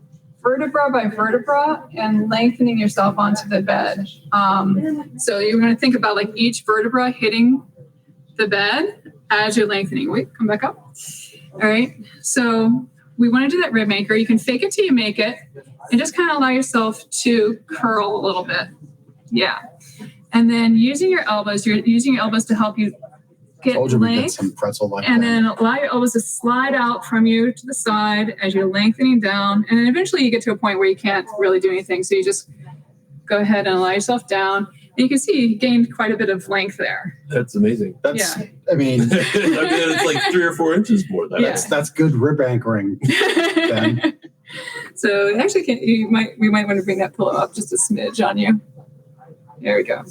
vertebra by vertebra and lengthening yourself onto the bed. So you're going to think about like each vertebra hitting the bed as you're lengthening. Wait, come back up. All right. So we want to do that rib anchor. You can fake it till you make it and just kind of allow yourself to curl a little bit. Yeah. And then using your elbows, you're using your elbows to help you get length, and then allow your elbows to slide out from you to the side as you're lengthening down. And then eventually you get to a point where you can't really do anything. So you just go ahead and allow yourself down. you can see he gained quite a bit of length there. That's amazing. That's, Yeah. I mean, It's like 3 or 4 inches more. that's good rib anchoring. Ben. So actually, we might want to bring that pillow up just a smidge on you. There we go.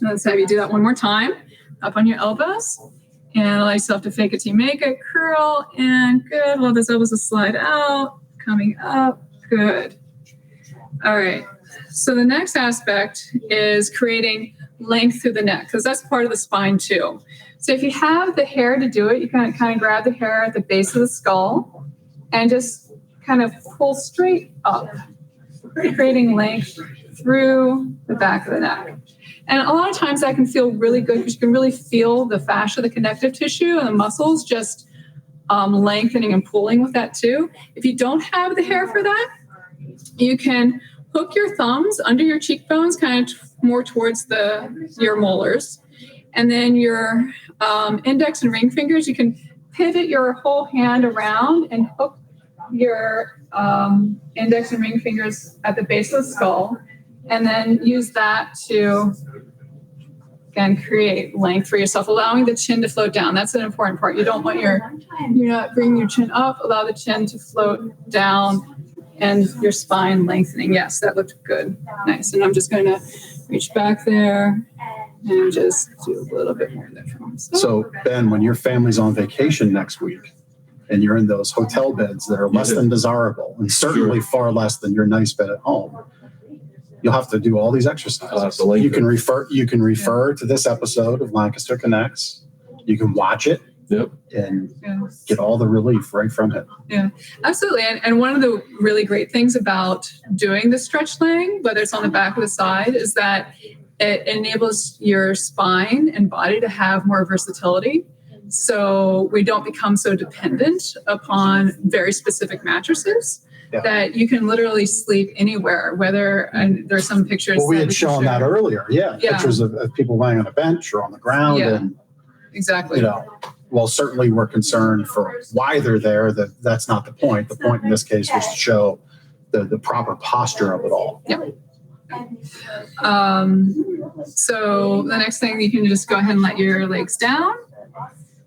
Let's have you do that one more time. Up on your elbows. And allow yourself to fake it till you make it. Curl and good. Allow those elbows to slide out. Coming up. Good. All right. So the next aspect is creating length through the neck, because that's part of the spine too. So if you have the hair to do it, you can kind of grab the hair at the base of the skull and just kind of pull straight up, creating length through the back of the neck. And a lot of times that can feel really good because you can really feel the fascia, the connective tissue, and the muscles just lengthening and pulling with that too. If you don't have the hair for that, you can hook your thumbs under your cheekbones, kind of more towards your molars. And then your index and ring fingers, you can pivot your whole hand around and hook your index and ring fingers at the base of the skull. And then use that to, again, create length for yourself, allowing the chin to float down. That's an important part. You don't want you're not bringing your chin up, allow the chin to float down and your spine lengthening. Yes, that looked good. Nice. And I'm just going to reach back there and just do a little bit more there for myself. So, Ben, when your family's on vacation next week and you're in those hotel beds that are less than desirable and certainly far less than your nice bed at home, you'll have to do all these exercises. You can refer to this episode of Lancaster Connects. You can watch it and get all the relief right from it. Yeah, absolutely. And one of the really great things about doing the stretch laying, whether it's on the back or the side, is that it enables your spine and body to have more versatility. So we don't become so dependent upon very specific mattresses. Yeah. That you can literally sleep anywhere, and there's some pictures. Well, we had shown that earlier. Yeah. Pictures of people lying on a bench or on the ground. Yeah. And, exactly. Well, certainly we're concerned for why they're there. That's not the point. The point in this case was to show the proper posture of it all. Yep. So the next thing, you can just go ahead and let your legs down.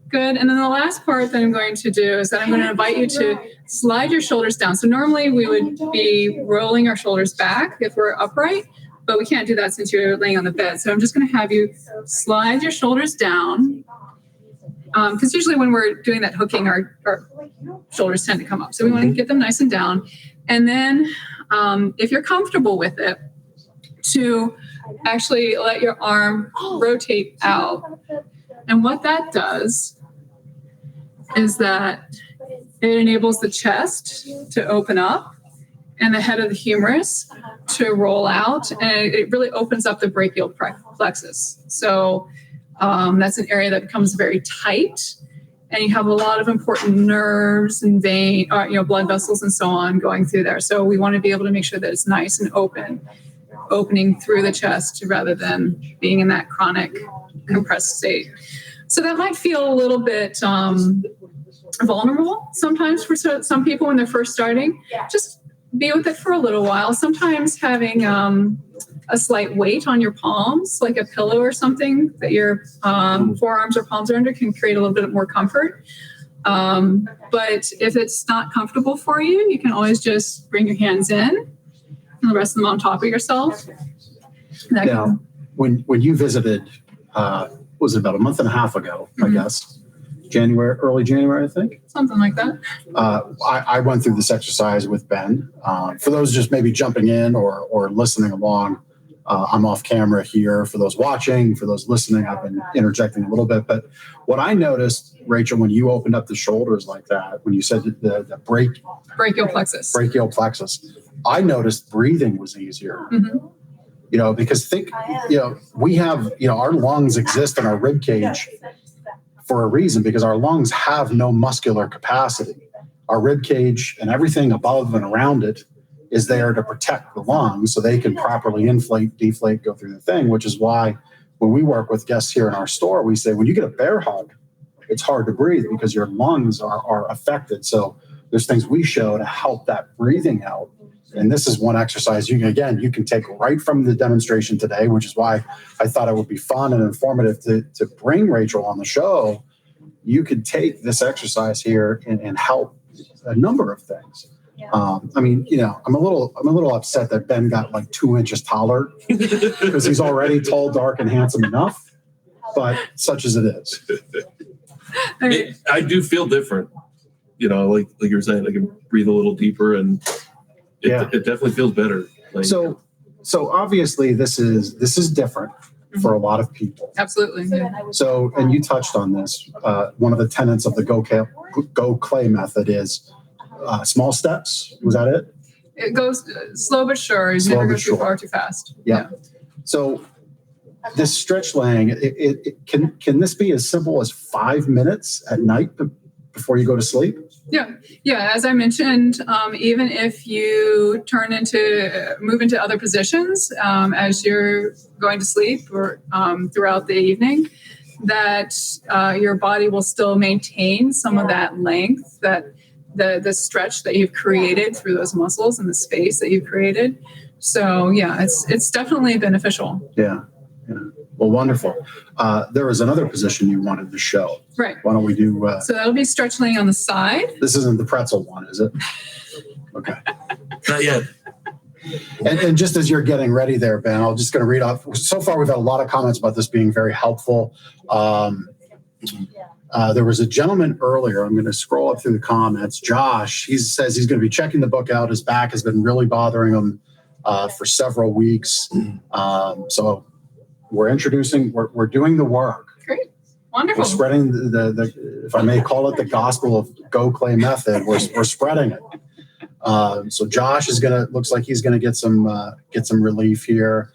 Good. And then the last part that I'm going to do is that I'm going to invite you to slide your shoulders down. So normally we would be rolling our shoulders back if we're upright, but we can't do that since you're laying on the bed. So I'm just going to have you slide your shoulders down. Because usually when we're doing that hooking, our shoulders tend to come up. So we want to get them nice and down. And then if you're comfortable with it, to actually let your arm rotate out. And what that does is that it enables the chest to open up and the head of the humerus to roll out. And it really opens up the brachial plexus. So that's an area that becomes very tight. And you have a lot of important nerves and vein, blood vessels and so on going through there. So we want to be able to make sure that it's nice and opening through the chest rather than being in that chronic compressed state. So that might feel a little bit vulnerable sometimes for some people when they're first starting. Just be with it for a little while. Sometimes having a slight weight on your palms, like a pillow or something that your forearms or palms are under, can create a little bit more comfort. But if it's not comfortable for you, you can always just bring your hands in and the rest of them on top of yourself. Now, when you visited, was it about a month and a half ago, I guess? Early January, I think. Something like that. I went through this exercise with Ben. For those just maybe jumping in or listening along, I'm off camera here. For those watching, for those listening, I've been interjecting a little bit. But what I noticed, Rachel, when you opened up the shoulders like that, when you said the brachial plexus, I noticed breathing was easier. Mm-hmm. Because we have, our lungs exist in our rib cage for a reason, because our lungs have no muscular capacity. Our rib cage and everything above and around it is there to protect the lungs so they can properly inflate, deflate, go through the thing, which is why when we work with guests here in our store, we say when you get a bear hug, it's hard to breathe because your lungs are affected. So there's things we show to help that breathing out. And this is one exercise you can take right from the demonstration today, which is why I thought it would be fun and informative to bring Rachel on the show. You could take this exercise here and help a number of things. I mean, I'm a little upset that Ben got like 2 inches taller because he's already tall, dark, and handsome enough. But such as it is. I do feel different. Like you were saying, I can breathe a little deeper, and it definitely feels better. So obviously this is different for a lot of people. Absolutely. Yeah. So, and you touched on this. One of the tenets of the Gokhale method is small steps. Was that it? It goes slow but sure. You never go too far too fast. Yeah. So this stretch laying, can this be as simple as 5 minutes at night before you go to sleep? Yeah. As I mentioned, even if you move into other positions as you're going to sleep or throughout the evening, that your body will still maintain some of that length, that the stretch that you've created through those muscles and the space that you've created. So it's definitely beneficial. Yeah. Well, wonderful. There was another position you wanted to show. Right. Why don't we do... so that'll be stretch laying on the side. This isn't the pretzel one, is it? Okay. Not yet. And just as you're getting ready there, Ben, I'm just going to read off. So far, we've had a lot of comments about this being very helpful. There was a gentleman earlier. I'm going to scroll up through the comments. Josh, he says he's going to be checking the book out. His back has been really bothering him for several weeks. So we're doing the work. Great. Wonderful. We're spreading the if I may call it, the gospel of Gokhale method. We're spreading it. So Josh looks like he's gonna get some relief here.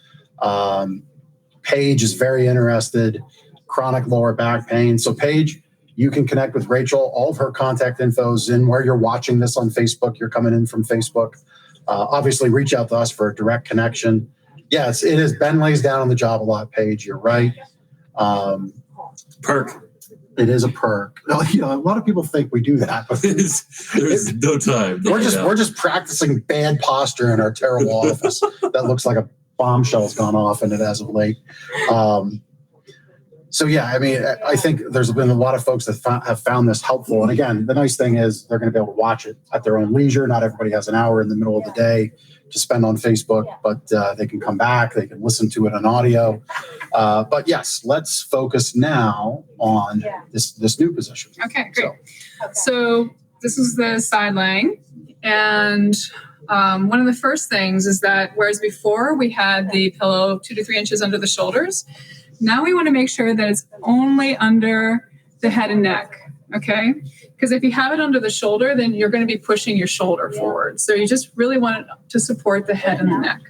Paige is very interested. Chronic lower back pain. So Paige, you can connect with Rachel. All of her contact info is in where you're watching this on Facebook. You're coming in from Facebook. Obviously, reach out to us for a direct connection. Yes, it is. Ben lays down on the job a lot, Paige. You're right. Perk. It is a perk. A lot of people think we do that. But there's no time. We're just practicing bad posture in our terrible office that looks like a bombshell's gone off in it as of late. I think there's been a lot of folks that have found this helpful. And again, the nice thing is they're going to be able to watch it at their own leisure. Not everybody has an hour in the middle of the day to spend on Facebook, but they can come back. They can listen to it on audio. But yes, let's focus now on this new position. Okay, great. So this is the side laying. And one of the first things is that whereas before we had the pillow 2 to 3 inches under the shoulders, now we want to make sure that it's only under the head and neck, okay? Because if you have it under the shoulder, then you're going to be pushing your shoulder forward. So you just really want it to support the head and the neck.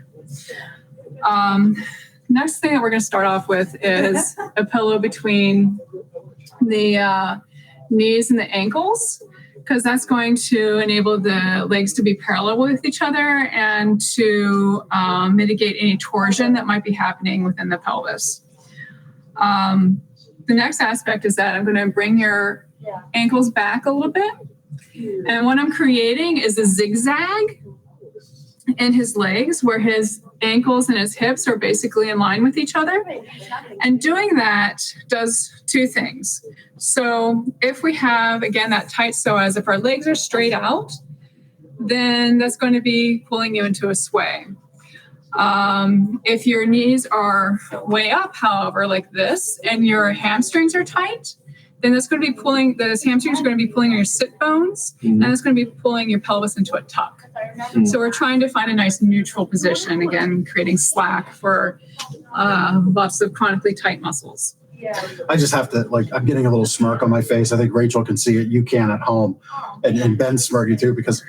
Next thing that we're going to start off with is a pillow between the knees and the ankles, because that's going to enable the legs to be parallel with each other and to mitigate any torsion that might be happening within the pelvis. The next aspect is that I'm going to bring your ankles back a little bit. And what I'm creating is a zigzag in his legs where his ankles and his hips are basically in line with each other. And doing that does two things. So if we have, again, that tight psoas, if our legs are straight out, then that's going to be pulling you into a sway. If your knees are way up, however, like this, and your hamstrings are tight, then that's going to be pulling, those hamstrings are going to be pulling your sit bones, and it's going to be pulling your pelvis into a tuck. So we're trying to find a nice neutral position, again, creating slack for lots of chronically tight muscles. I just have to, I'm getting a little smirk on my face. I think Rachel can see it. You can at home. And Ben's smirking too, because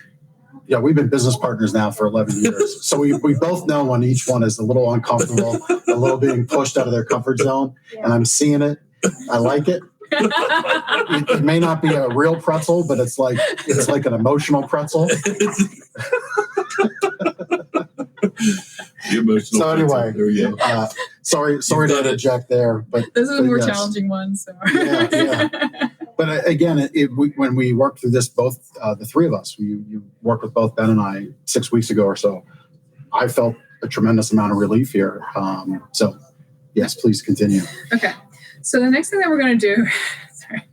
we've been business partners now for 11 years. So we both know when each one is a little uncomfortable, a little being pushed out of their comfort zone. And I'm seeing it. I like it. It may not be a real pretzel, but it's like an emotional pretzel. The emotional so anyway, there you go. sorry to interject there, but this is a more challenging one. So But again, when we worked through this, both the three of us, you worked with both Ben and I 6 weeks ago or so. I felt a tremendous amount of relief here. So, yes, please continue. Okay. So the next thing that we're going to do, sorry.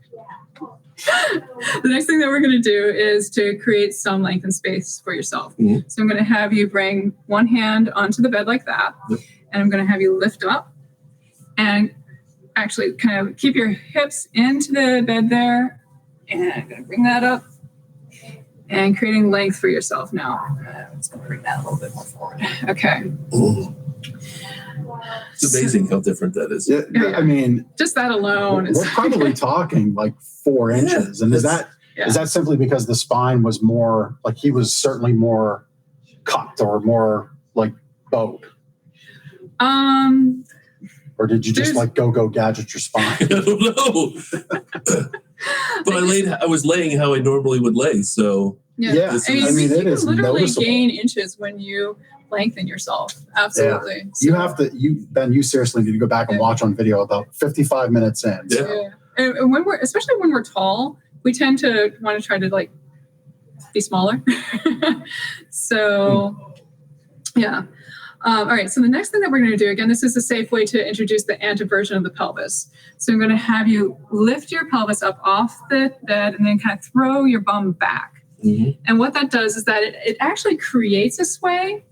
The next thing that we're going to do is to create some length and space for yourself. Mm-hmm. So I'm going to have you bring one hand onto the bed like that, yep. And I'm going to have you lift up and actually kind of keep your hips into the bed there, and I'm going to bring that up and creating length for yourself now. I'm just going to bring that a little bit more forward. Okay. Ooh. It's amazing how different that is. Yeah, I mean, just that alone. We're probably talking like 4 inches. And is that simply because the spine was more, like he was certainly more cupped or more like bowed? Or did you just like go gadget your spine? I don't know. But I was laying how I normally would lay. So yeah. I mean, it is literally noticeable. Gain inches when you lengthen yourself. Absolutely. Yeah. So, you have to, Ben, you seriously need to go back and watch on video about 55 minutes in. So. Yeah. And especially when we're tall, we tend to want to try to like be smaller. So, yeah. All right. So the next thing that we're going to do, again, this is a safe way to introduce the anteversion of the pelvis. So I'm going to have you lift your pelvis up off the bed and then kind of throw your bum back. Mm-hmm. And what that does is that it actually creates a sway.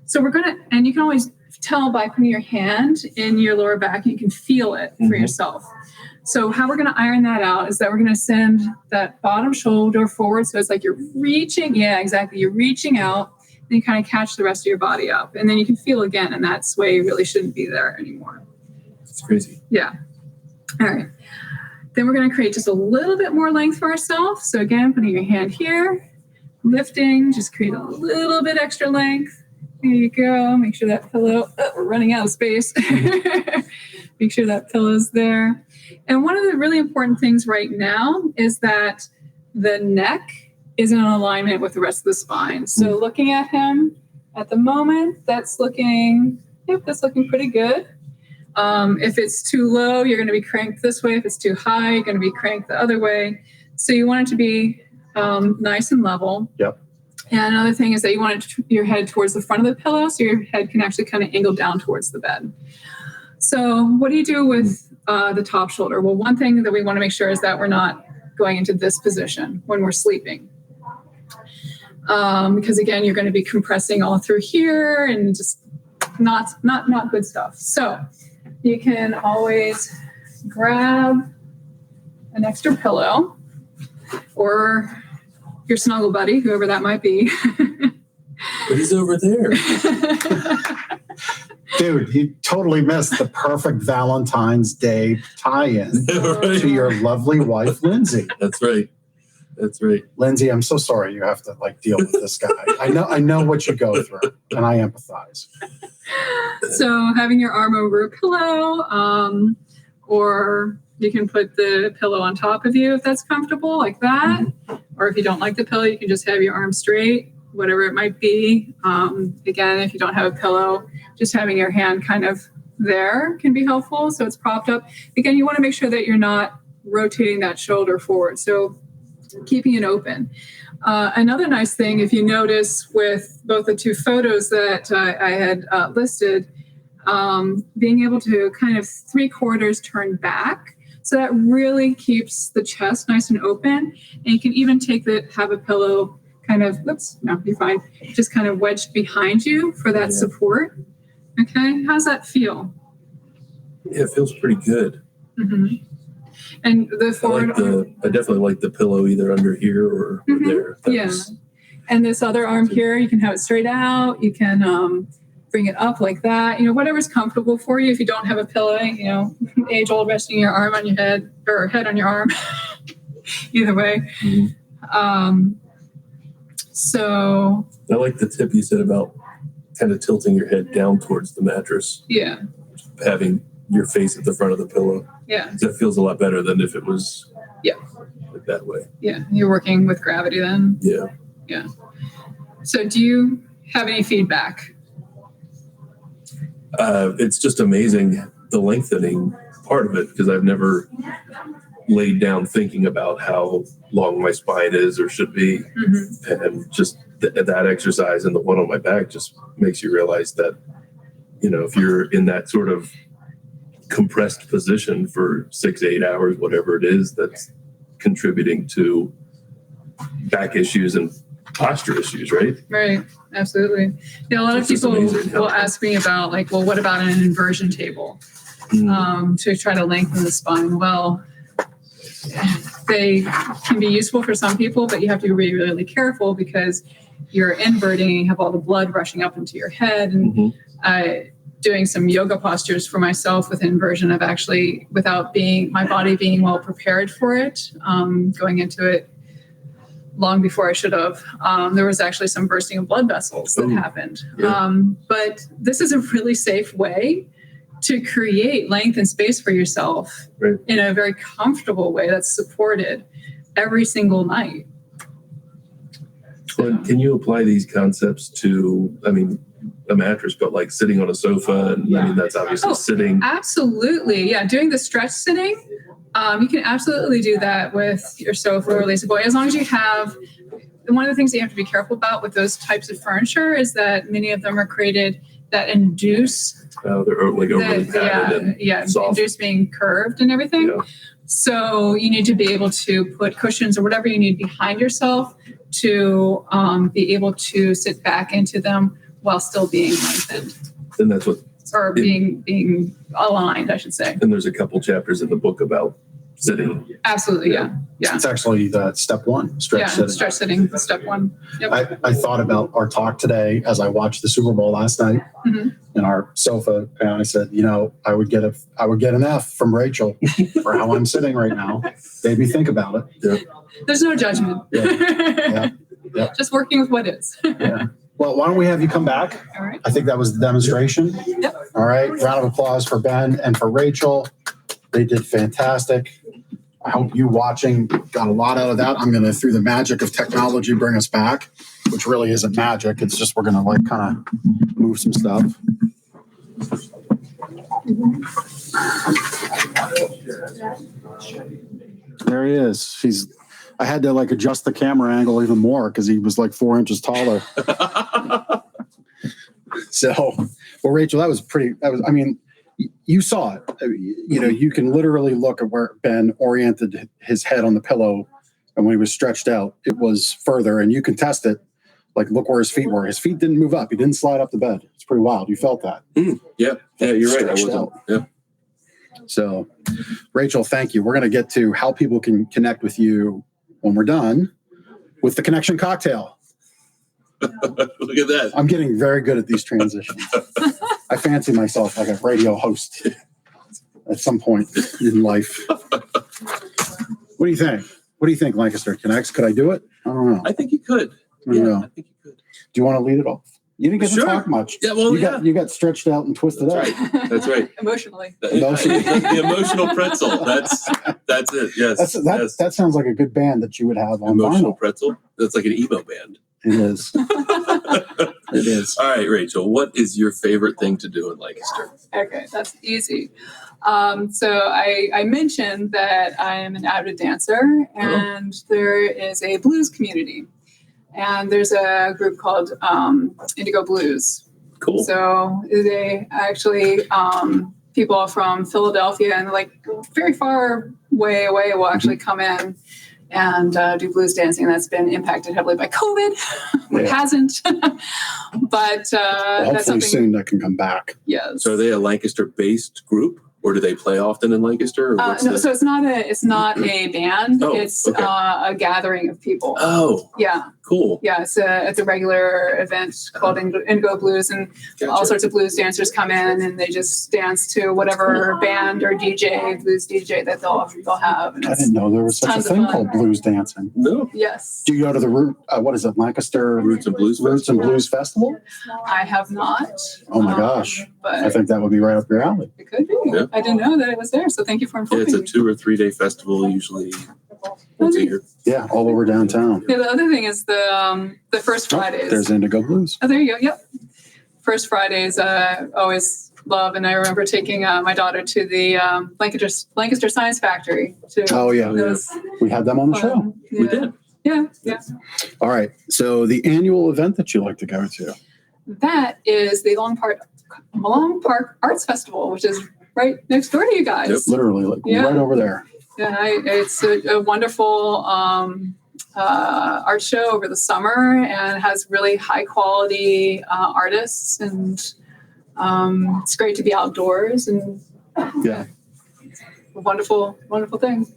So we're going to, and you can always tell by putting your hand in your lower back, you can feel it for yourself. So how we're going to iron that out is that we're going to send that bottom shoulder forward. So it's like you're reaching. Yeah, exactly. You're reaching out. And you kind of catch the rest of your body up. And then you can feel again, and that sway really shouldn't be there anymore. It's crazy. Yeah. All right. Then we're going to create just a little bit more length for ourselves. So again, putting your hand here, lifting, just create a little bit extra length. There you go. Make sure that pillow, we're running out of space. Make sure that pillow's there. And one of the really important things right now is that the neck is in alignment with the rest of the spine. So looking at him at the moment, that's looking pretty good. If it's too low, you're going to be cranked this way. If it's too high, you're going to be cranked the other way. So you want it to be nice and level. Yep. And another thing is that you want your head towards the front of the pillow so your head can actually kind of angle down towards the bed. So what do you do with the top shoulder? Well, one thing that we want to make sure is that we're not going into this position when we're sleeping. Because again, you're going to be compressing all through here and just not good stuff. So you can always grab an extra pillow or your snuggle buddy, whoever that might be. But he's over there. Dude, you totally missed the perfect Valentine's Day tie-in to your lovely wife, Lindsay. That's right. That's right. Lindsay, I'm so sorry you have to deal with this guy. I know what you go through, and I empathize. So having your arm over a pillow, or you can put the pillow on top of you if that's comfortable, like that. Mm-hmm. Or if you don't like the pillow, you can just have your arm straight, whatever it might be. Again, if you don't have a pillow, just having your hand kind of there can be helpful. So it's propped up. Again, you want to make sure that you're not rotating that shoulder forward. So keeping it open. Another nice thing, if you notice with both the two photos that I had listed, being able to kind of 3/4 turn back. So that really keeps the chest nice and open. And you can even have a pillow kind of, you're fine. Just kind of wedged behind you for that support. Okay. How's that feel? Yeah, it feels pretty good. Mm-hmm. And the forward I definitely like the pillow either under here or there. And this other arm here, you can have it straight out. You can bring it up like that. Whatever's comfortable for you. If you don't have a pillow, age old, resting your arm on your head or head on your arm. Either way. Mm-hmm. So I like the tip you said about kind of tilting your head down towards the mattress. Yeah. Having your face at the front of the pillow. Yeah. That feels a lot better than if it was like that way. Yeah. You're working with gravity then. Yeah. Yeah. So do you have any feedback? It's just amazing, the lengthening part of it, because I've never, laid down thinking about how long my spine is or should be. And just that exercise and the one on my back just makes you realize that, if you're in that sort of compressed position for 6 to 8 hours, whatever it is, that's contributing to back issues and posture issues, right? Right. Absolutely. Yeah. A lot of people will ask me about what about an inversion table to try to lengthen the spine? Well, they can be useful for some people, but you have to be really, really careful because you're inverting and you have all the blood rushing up into your head. And doing some yoga postures for myself with inversion, I've actually, without my body being well prepared for it, going into it long before I should have, there was actually some bursting of blood vessels that happened. Yeah. But this is a really safe way to create length and space for yourself in a very comfortable way that's supported every single night. Well, can you apply these concepts to, a mattress, but like sitting on a sofa? And that's obviously sitting. Absolutely. Yeah. Doing the stretch sitting. You can absolutely do that with your sofa or lazy boy, as long as you have. One of the things that you have to be careful about with those types of furniture is that many of them are created that induce. They're like overly padded and soft. Induce being curved and everything. Yeah. So you need to be able to put cushions or whatever you need behind yourself to be able to sit back into them while still being lengthened. And that's what. Or being aligned, I should say. And there's a couple chapters in the book about sitting. Absolutely, yeah. It's actually the step one, stretch sitting. Stretch sitting, step one. Yep. I thought about our talk today as I watched the Super Bowl last night in our sofa, and I said, I would get an F from Rachel for how I'm sitting right now. Made me think about it. Yeah. There's no judgment. Yeah. Just working with what is. Yeah. Well, why don't we have you come back? All right. I think that was the demonstration. Yep. All right. Round of applause for Ben and for Rachel. They did fantastic. I hope you watching got a lot out of that. I'm going to, through the magic of technology, bring us back, which really isn't magic. It's just we're going to kind of move some stuff. There he is. I had to adjust the camera angle even more because he was 4 inches taller. So, well, Rachel, you saw it. You can literally look at where Ben oriented his head on the pillow, and when he was stretched out, it was further, and you can test it. Look where his feet were. His feet didn't move up. He didn't slide up the bed. It's pretty wild. You felt that. Yeah, you're right. I wasn't. Out. Yeah. So, Rachel, thank you. We're going to get to how people can connect with you when we're done with the Connection Cocktail. Look at that. I'm getting very good at these transitions. I fancy myself like a radio host at some point in life. What do you think? What do you think, Lancaster Connects? Could I do it? I don't know. I think you could. I don't know. I think you could. Do you want to lead it off? You didn't get to talk much. Yeah, well, you got stretched out and twisted out. That's right. Emotionally. The emotional pretzel. That's it. Yes. That sounds like a good band that you would have on Emotional vinyl. Pretzel. That's like an emo band. It is. It is. All right, Rachel, what is your favorite thing to do in Lancaster? Okay, that's easy. So I mentioned that I am an avid dancer, and there is a blues community. And there's a group called Indigo Blues. Cool. So they actually, people from Philadelphia and very far way away will actually come in and do blues dancing. That's been impacted heavily by COVID. It hasn't. But hopefully that's something soon that can come back. Yes. So are they a Lancaster-based group? Or do they play often in Lancaster? No, so it's not a band. It's a gathering of people. Oh, yeah, cool. Yeah, it's a regular event called Indigo Blues, and all sorts of blues dancers come in and they just dance to whatever band or blues DJ that they'll have. And I didn't know there was such a thing called blues dancing. No. Yes. Do you go to the what is it, Lancaster Roots and Blues Festival? I have not. Oh my gosh! But I think that would be right up your alley. It could be. Yeah. I didn't know that it was there, so thank you for informing me. It's a 2 or 3 day festival, usually once a year. Yeah, all over downtown. Yeah, the other thing is the first Fridays. There's Indigo Blues. Oh, there you go. Yep. First Fridays always love. And I remember taking my daughter to the Lancaster Science Factory. Oh, yeah. We had them on the show. Yeah. We did. Yeah. All right. So the annual event that you like to go to? That is the Long Park Arts Festival, which is right next door to you guys. Yep. Literally, right over there. Yeah, it's a wonderful art show over the summer, and has really high quality artists, and it's great to be outdoors, and Yeah. a wonderful thing.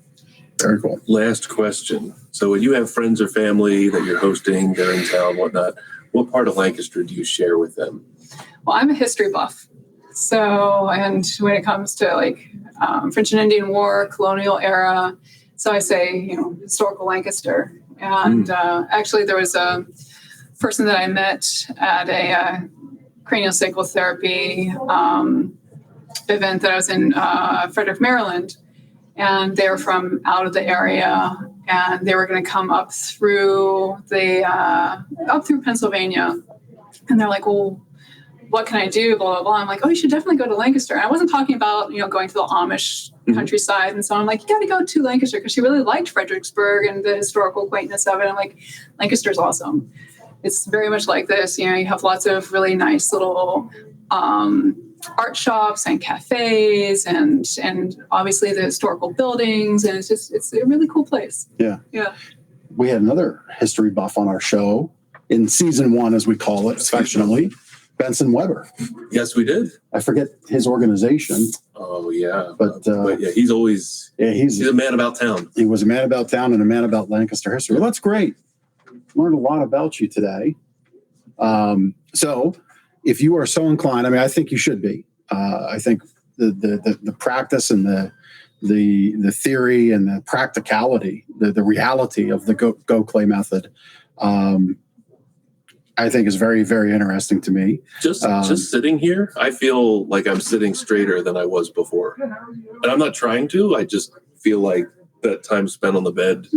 Very cool. Last question. So when you have friends or family that you're hosting, they're in town, whatnot, what part of Lancaster do you share with them? Well, I'm a history buff. So, and when it comes to like French and Indian War, colonial era, so I say, historical Lancaster. And actually there was a person that I met at a craniosacral therapy event that I was in Frederick, Maryland. And they were from out of the area, and they were going to come up through Pennsylvania. And they're like, well, what can I do? Blah, blah, blah. I'm like, oh, you should definitely go to Lancaster. And I wasn't talking about, going to the Amish countryside. And so I'm like, you got to go to Lancaster, because she really liked Fredericksburg and the historical quaintness of it. I'm like, Lancaster's awesome. It's very mumuch like this. You have lots of really nice little art shops and cafes, and obviously the historical buildings. And it's a really cool place. Yeah. Yeah. We had another history buff on our show in season 1, as we call it affectionately. Benson Weber. Yes, we did. I forget his organization. Oh, yeah. But yeah, he's always, he's a man about town. He was a man about town and a man about Lancaster history. Well, that's great. Learned a lot about you today. So if you are so inclined, I think you should be. I think the practice and the theory and the practicality, the reality of the Gokhale method, I think is very, very interesting to me. Just sitting here, I feel like I'm sitting straighter than I was before. And I'm not trying to. I just feel like that time spent on the bed,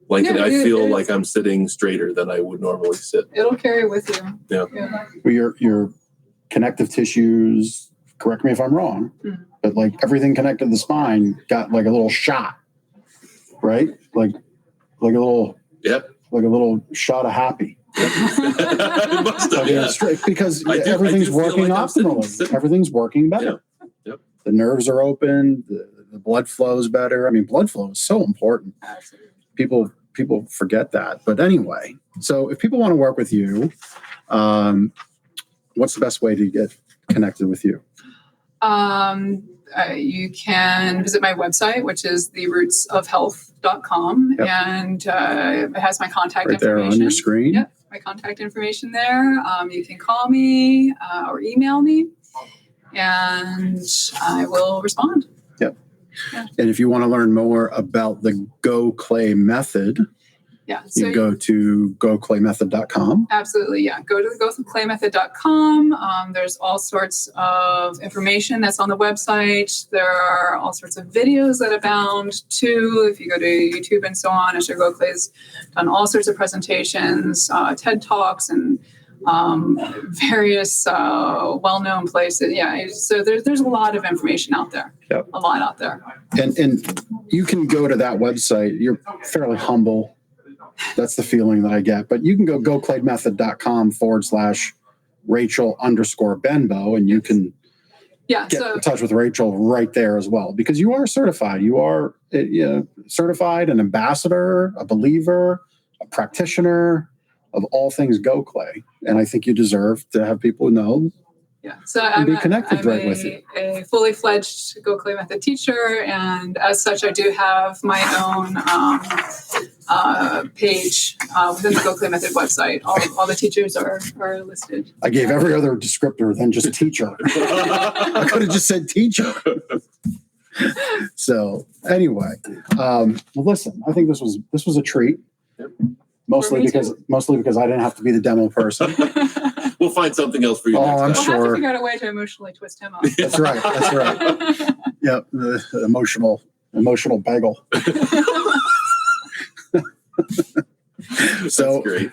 like I feel like I'm sitting straighter than I would normally sit. It'll carry with you. Yeah. Well, your connective tissues, correct me if I'm wrong, but like everything connected to the spine got like a little shot, right? Like a little, like a little shot of happy. It must have, because everything's working optimally. Everything's working better. Yep. The nerves are open. The blood flows better. Blood flow is so important. Absolutely. People forget that. But anyway, so if people want to work with you, what's the best way to get connected with you? You can visit my website, which is therootsofhealth.com, and it has my contact right information. There on your screen. Yep, my contact information there. You can call me or email me, and I will respond. Yep. Yeah. And if you want to learn more about the Gokhale method, you go to gokhalemethod.com. Absolutely, yeah. Go to the gokhalemethod.com. There's all sorts of information that's on the website. There are all sorts of videos that abound too. If you go to YouTube and so on, Mr. Gokhale's done all sorts of presentations, TED Talks, and various well-known places. Yeah, so there's a lot of information out there. Yep. A lot out there. And you can go to that website. You're fairly humble. That's the feeling that I get. But you can go gokhalemethod.com/Rachel_Benbow, and you can get in touch with Rachel right there as well, because you are certified. You are certified, an ambassador, a believer, a practitioner of all things Gokhale. And I think you deserve to have people know. Yeah, so I'm with you. A fully fledged Gokhale method teacher, and as such, I do have my own page within the Gokhale method website. All the teachers are listed. I gave every other descriptor than just teacher. I could have just said teacher. So anyway, listen, I think this was a treat. Yep. Mostly because I didn't have to be the demo person. We'll find something else for you. Oh, I'm sure. sure. We'll have to figure out a way to emotionally twist him up. That's right. Yeah, the emotional bagel. So great.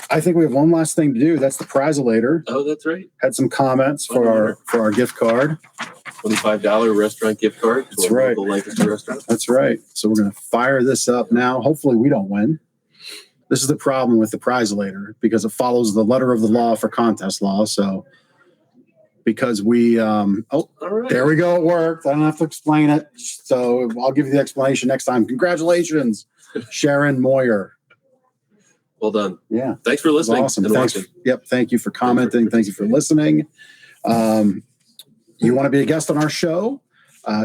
I think we have one last thing to do. That's the prizelator. Oh, that's right. Had some comments for our gift card. $25 restaurant gift card to That's a right. local Lancaster restaurant. That's right. So we're going to fire this up now. Hopefully we don't win. This is the problem with the prizelator because it follows the letter of the law for contest law. So because we, All right. there we go. It worked. I don't have to explain it. So I'll give you the explanation next time. Congratulations, Sharon Moyer. Well done. Yeah. Thanks for listening. Awesome. And Thanks. watching. Yep. Thank you for commenting. Thank you for listening. You want to be a guest on our show?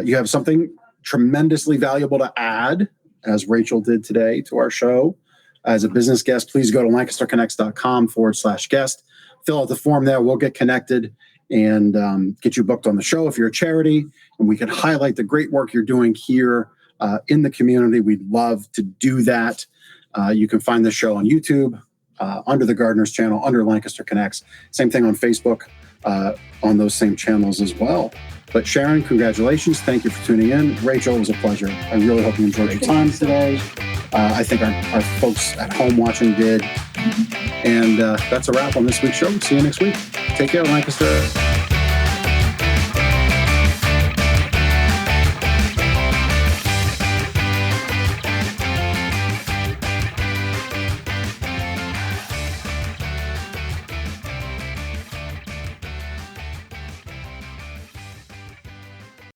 You have something tremendously valuable to add, as Rachel did today to our show. As a business guest, please go to lancasterconnects.com/guest. Fill out the form there. We'll get connected and get you booked on the show if you're a charity. And we can highlight the great work you're doing here in the community. We'd love to do that. You can find the show on YouTube, under the Gardeners channel, under Lancaster Connects. Same thing on Facebook, on those same channels as well. But Sharon, congratulations. Thank you for tuning in. Rachel, it was a pleasure. I really hope you enjoyed your time today. I think our folks at home watching did. And that's a wrap on this week's show. See you next week. Take care, Lancaster.